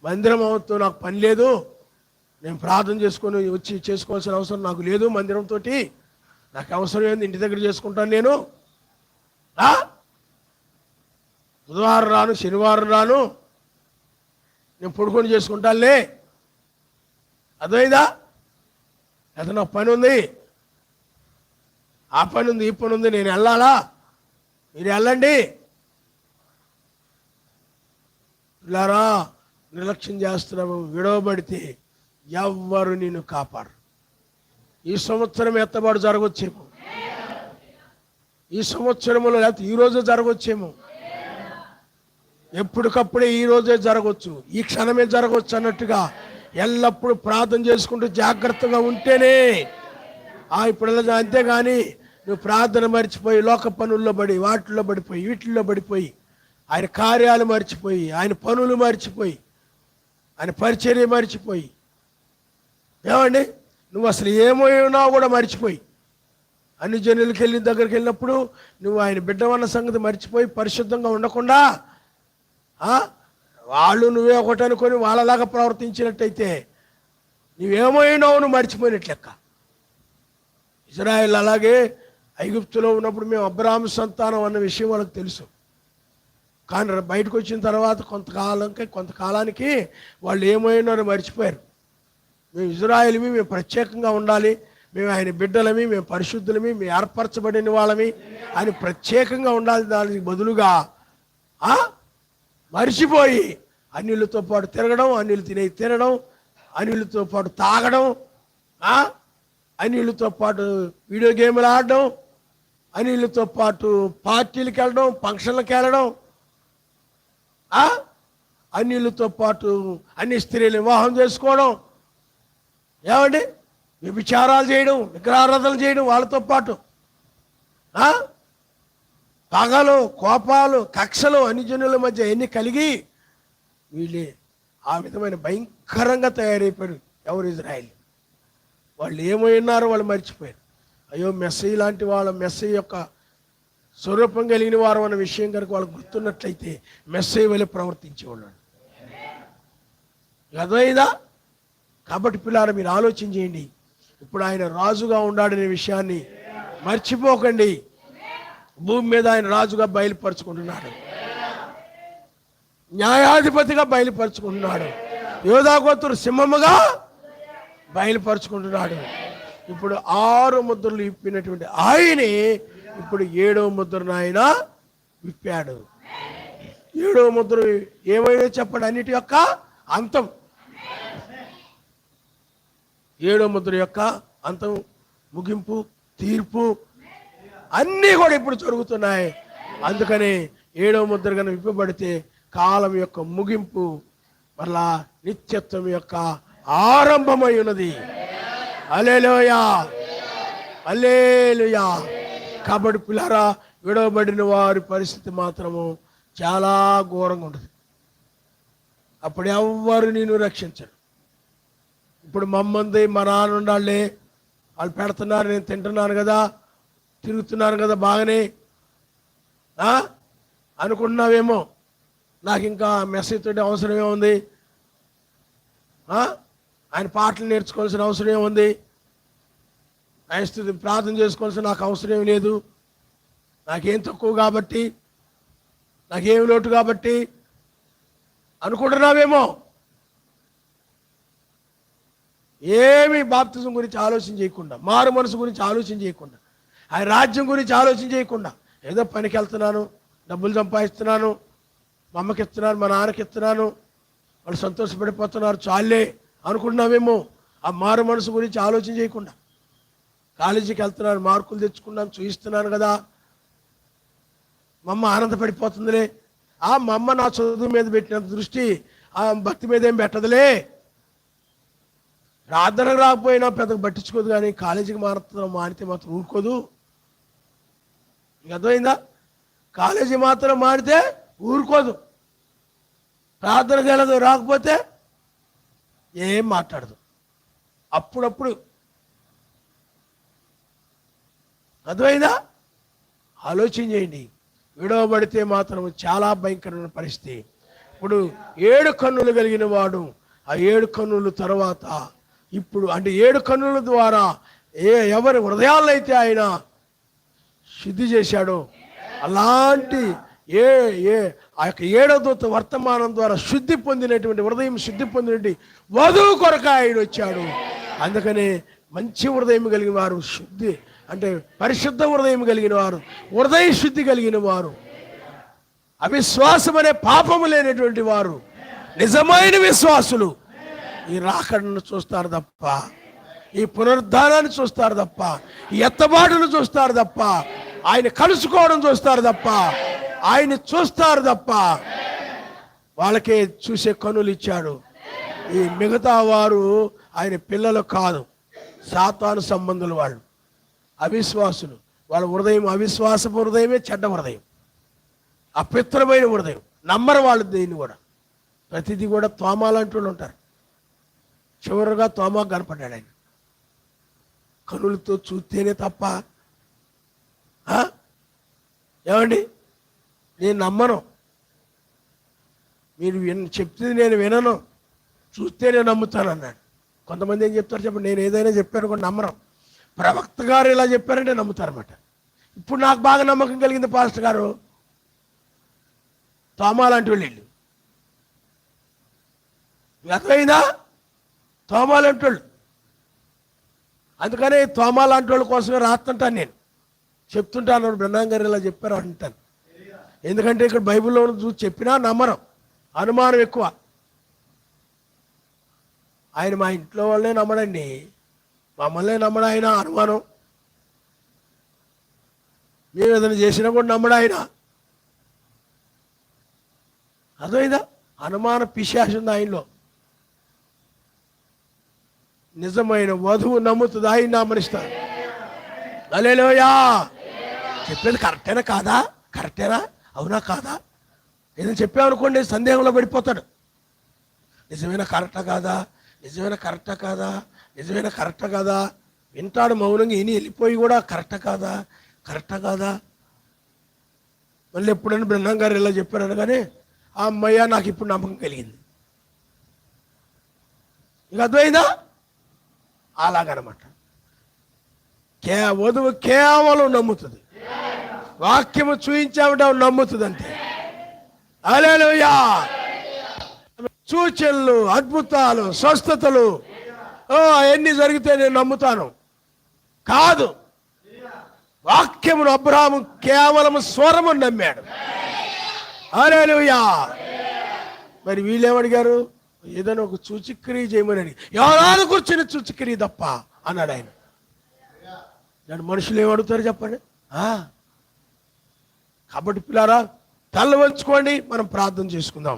మందిరం అవుతూ నాకు పని లేదు, నేను ప్రార్థన చేసుకొని వచ్చి చేసుకోవాల్సిన అవసరం నాకు లేదు, మందిరంతో నాకు అవసరం ఏంది, ఇంటి దగ్గర చేసుకుంటాను. నేను బుధవారం రాను, శనివారం రాను, నేను పడుకొని చేసుకుంటానులే. అర్థమైందా? అయితే నాకు పని ఉంది, ఆ పని ఉంది, ఈ పని ఉంది, నేను వెళ్ళాలా, మీరు వెళ్ళండి. పిల్లారా, నిర్లక్ష్యం చేస్తున్నాము. విడవబడితే ఎవ్వరు నిన్ను కాపాడు. ఈ సంవత్సరం ఎత్తబాటు జరగవచ్చేమో, ఈ సంవత్సరంలో, లేకపోతే ఈరోజు జరగవచ్చేమో, ఎప్పటికప్పుడే ఈరోజే జరగవచ్చు, ఈ క్షణమే జరగవచ్చు అన్నట్టుగా ఎల్లప్పుడూ ప్రార్థన చేసుకుంటూ జాగ్రత్తగా ఉంటేనే ఇప్పుడు అంతేగాని నువ్వు ప్రార్థన మర్చిపోయి లోక పనుల్లో పడి వాటిల్లో పడిపోయి వీటిల్లో పడిపోయి ఆయన కార్యాలు మర్చిపోయి ఆయన పనులు మర్చిపోయి ఆయన పరిచర్య మర్చిపోయి ఏమండి నువ్వు అసలు ఏమోనావు కూడా మర్చిపోయి అన్ని జనులకి వెళ్ళిన దగ్గరికి వెళ్ళినప్పుడు నువ్వు ఆయన బిడ్డవన్న సంగతి మర్చిపోయి పరిశుద్ధంగా ఉండకుండా వాళ్ళు నువ్వే ఒకటి అనుకొని వాళ్ళలాగా ప్రవర్తించినట్టయితే నువ్వేమైనావు నువ్వు మర్చిపోయినట్లు లెక్క. ఇజ్రాయెల్ అలాగే ఐగుప్తులో ఉన్నప్పుడు మేము అబ్రాహాము సంతానం అన్న విషయం వాళ్ళకి తెలుసు. కానీ బయటకు వచ్చిన తర్వాత కొంతకాలానికి వాళ్ళు ఏమైనారో మర్చిపోయారు. మేము ఇజ్రాయెల్మి, మేము ప్రత్యేకంగా ఉండాలి, మేము ఆయన బిడ్డలమి, మేము పరిశుద్ధులమి, మేము ఏర్పరచబడిన వాళ్ళమి అని ప్రత్యేకంగా ఉండాలి. దానికి బదులుగా మర్చిపోయి అన్యులతో పాటు తిరగడం, అన్యులు తినడం, అన్యులతో పాటు తాగడం, అన్యులతో పాటు వీడియో గేమ్లు ఆడడం, అన్యులతో పాటు పార్టీలకు వెళ్ళడం, ఫంక్షన్లకు వెళ్ళడం, అన్యులతో పాటు అన్ని స్త్రీలు వివాహం చేసుకోవడం, ఏమండి వ్యభిచారాలు చేయడం, విగ్రహారాధనలు చేయడం, వాళ్ళతో పాటు పగలు, కోపాలు, కక్షలు అన్ని జనుల మధ్య ఎన్ని కలిగి వీళ్ళే ఆ విధమైన భయంకరంగా తయారైపోయారు. ఎవరు? ఇజ్రాయెల్. వాళ్ళు ఏమైనారో వాళ్ళు మర్చిపోయారు. అయ్యో మెస్సీ లాంటి వాళ్ళ మెస్సీ యొక్క స్వరూపం కలిగిన వారు అన్న విషయం కనుక వాళ్ళకు గుర్తున్నట్లయితే మెస్సీ వలె ప్రవర్తించేవాళ్ళు. అర్థమైందా? కాబట్టి పిల్లారా, మీరు ఆలోచన చేయండి. ఇప్పుడు ఆయన రాజుగా ఉన్నాడనే విషయాన్ని మర్చిపోకండి. భూమి మీద ఆయన రాజుగా బయలుపరుచుకుంటున్నాడు, న్యాయాధిపతిగా బయలుపరుచుకుంటున్నాడు, యోధా గోత్ర సింహముగా బయలుపరుచుకుంటున్నాడు. ఇప్పుడు 6 ముద్రలు ఇప్పినటువంటి ఆయనే ఇప్పుడు 7వ ముద్రను ఆయన విప్పాడు. 7వ ముద్ర ఏమైనా చెప్పండి, అన్నిటి యొక్క అంతం. 7వ ముద్ర యొక్క అంతం, ముగింపు, తీర్పు అన్నీ కూడా ఇప్పుడు జరుగుతున్నాయి. అందుకని 7వ ముద్ర కనుక విప్పబడితే కాలం యొక్క ముగింపు, మరలా నిత్యత్వం యొక్క ఆరంభమై ఉన్నది. హల్లెలూయా, హల్లెలూయా. కాబట్టి పిల్లారా, విడవబడిన వారి పరిస్థితి మాత్రము చాలా ఘోరంగా ఉంటుంది. అప్పుడు ఎవ్వరు నేను రక్షించరు. ఇప్పుడు మమ్మంది మా నాన్న ఉండాలే, వాళ్ళు పెడుతున్నారు, నేను తింటున్నాను కదా, తిరుగుతున్నాను కదా, బాగానే అనుకుంటున్నావేమో. నాకు ఇంకా మెసేజ్ తోటి అవసరం ఏముంది, ఆయన పాటలు నేర్చుకోవాల్సిన అవసరం ఏముంది, ఆయన స్థితి ప్రార్థన చేసుకోవాల్సిన నాకు అవసరం ఏమి లేదు, నాకేం తక్కువ కాబట్టి, నాకేమి లోటు కాబట్టి అనుకుంటున్నావేమో. ఏమి బాప్తిజం గురించి ఆలోచన చేయకుండా, మారు మనసు గురించి ఆలోచన చేయకుండా, ఆయన రాజ్యం గురించి ఆలోచన చేయకుండా, ఏదో పనికి వెళ్తున్నాను, డబ్బులు సంపాదిస్తున్నాను, మా అమ్మకి ఇస్తున్నాను, మా నాన్నకి ఇస్తున్నాను, వాళ్ళు సంతోషపడిపోతున్నారు, చాలే అనుకుంటున్నామేమో. ఆ మారు మనసు గురించి ఆలోచన చేయకుండా, కాలేజీకి వెళ్తున్నాను, మార్కులు తెచ్చుకున్నాను, చూపిస్తున్నాను కదా, మా అమ్మ ఆనందపడిపోతుందిలే, మా అమ్మ నా చదువు మీద పెట్టినంత దృష్టి ఆ భక్తి మీద ఏం పెట్టదులే, ప్రార్థనకు రాకపోయినా పెద్దగా పట్టించుకోదు, కానీ కాలేజీకి మానితే మాత్రం ఊరుకోదు. అర్థమైందా? కాలేజీ మాత్రం మానితే ఊరుకోదు, ప్రార్థనకు వెళ్ళదు, రాకపోతే ఏం మాట్లాడదు. అప్పుడప్పుడు అర్థమైందా? ఆలోచన చేయండి. విడవబడితే మాత్రం చాలా భయంకరమైన పరిస్థితి. ఇప్పుడు 7 కన్నులు కలిగిన వాడు, ఆ 7 కన్నుల తర్వాత ఇప్పుడు అంటే 7 కన్నుల ద్వారా ఎవరి హృదయాల్లో అయితే ఆయన శుద్ధి చేశాడో అలాంటి ఆ యొక్క 7వ దూత వర్తమానం ద్వారా శుద్ధి పొందినటువంటి హృదయం, శుద్ధి పొందినటువంటి వధువు కొరకు ఆయన వచ్చాడు. అందుకనే మంచి హృదయం కలిగిన వారు శుద్ధి అంటే పరిశుద్ధ హృదయం కలిగిన వారు, హృదయ శుద్ధి కలిగిన వారు, అవిశ్వాసం అనే పాపము లేనటువంటి వారు, నిజమైన విశ్వాసులు ఈ రాకడను చూస్తారు తప్ప, ఈ పునరుద్ధానాన్ని చూస్తారు తప్ప, ఈ ఎత్తబాటును చూస్తారు తప్ప, ఆయన కలుసుకోవడం చూస్తారు తప్ప, ఆయన చూస్తారు తప్ప. వాళ్ళకే చూసే కనులు ఇచ్చాడు. ఈ మిగతా వారు ఆయన పిల్లలు కాదు, సాతాను సంబంధులు, వాళ్ళు అవిశ్వాసులు. వాళ్ళ హృదయం అవిశ్వాసపు హృదయమే, చెడ్డ హృదయం, అపవిత్రమైన హృదయం. నమ్మరు వాళ్ళు దీన్ని కూడా. ప్రతిదీ కూడా తోమాలంటూ ఉంటారు. చివరిగా తోమా కనపడ్డాడు ఆయన. కనులతో చూస్తేనే తప్ప ఏమండి, నేను నమ్మను, మీరు చెప్తుంది నేను వినను, చూస్తే నేను నమ్ముతాను అన్నాడు. కొంతమంది ఏం చెప్తారు చెప్పండి, నేను ఏదైనా చెప్పాను కూడా నమ్మను. ప్రవక్త గారు ఇలా చెప్పారంటే నమ్ముతారన్నమాట. ఇప్పుడు నాకు బాగా నమ్మకం కలిగింది పాస్టర్ గారు, తోమా లాంటి వాళ్ళు. అర్థమైందా? తోమా లాంటి వాళ్ళు. అందుకని తోమా లాంటి వాళ్ళ కోసమే రాస్తుంటాను, నేను చెప్తుంటాను. బ్రహ్మాం గారు ఇలా చెప్పారు అంటాను. ఎందుకంటే ఇక్కడ బైబిల్లో చూసి చెప్పినా నమ్మను, అనుమానం ఎక్కువ. ఆయన మా ఇంట్లో వాళ్ళే నమ్మడండి, మమ్మల్నే నమ్మడం ఆయన. అనుమానం. మేము ఏదైనా చేసినా కూడా నమ్మడం ఆయన. అర్థమైందా? అనుమాన పిశాచం ఉంది ఆయనలో. నిజమైన వధువు నమ్ముతుంది, ఆయన నమ్మనిస్తారు. హల్లెలూయా. చెప్పేది కరెక్టేనా కాదా, కరెక్టేనా అవునా కాదా, ఏదైనా చెప్పామనుకోండి సందేహంలో పడిపోతాడు. నిజమైన కరెక్టా కాదా, నిజమైన కరెక్టా కాదా, నిజమైన కరెక్టా కాదా వింటాడు మౌనంగా. ఈయన వెళ్ళిపోయి కూడా కరెక్టా కాదా, కరెక్టా కాదా. మళ్ళీ ఎప్పుడైనా బ్రహ్మం గారు ఇలా చెప్పారు అనగానే ఆ అమ్మయ్య నాకు ఇప్పుడు నమ్మకం కలిగింది. ఇక అర్థమైందా? అలాగనమాట. వధువు కేవలం నమ్ముతుంది, వాక్యము చూయించామంటే నమ్ముతుంది అంతే. హల్లెలూయా. సూచనలు, అద్భుతాలు, స్వస్థతలు అవన్నీ జరిగితే నేను నమ్ముతాను కాదు. వాక్యమును అబ్రహాము కేవలం స్వరము నమ్మాడు. హల్లెలూయా. మరి వీళ్ళేమడిగారు? ఏదైనా ఒక సూచక్రియ చేయమని. ఎవరాలు కూర్చొని సూచక్రియ తప్ప అన్నాడు ఆయన. దాని మనుషులు ఏమడుగుతారు చెప్పండి. కాబట్టి పిల్లారా, తల వంచుకోండి, మనం ప్రార్థన చేసుకుందాం.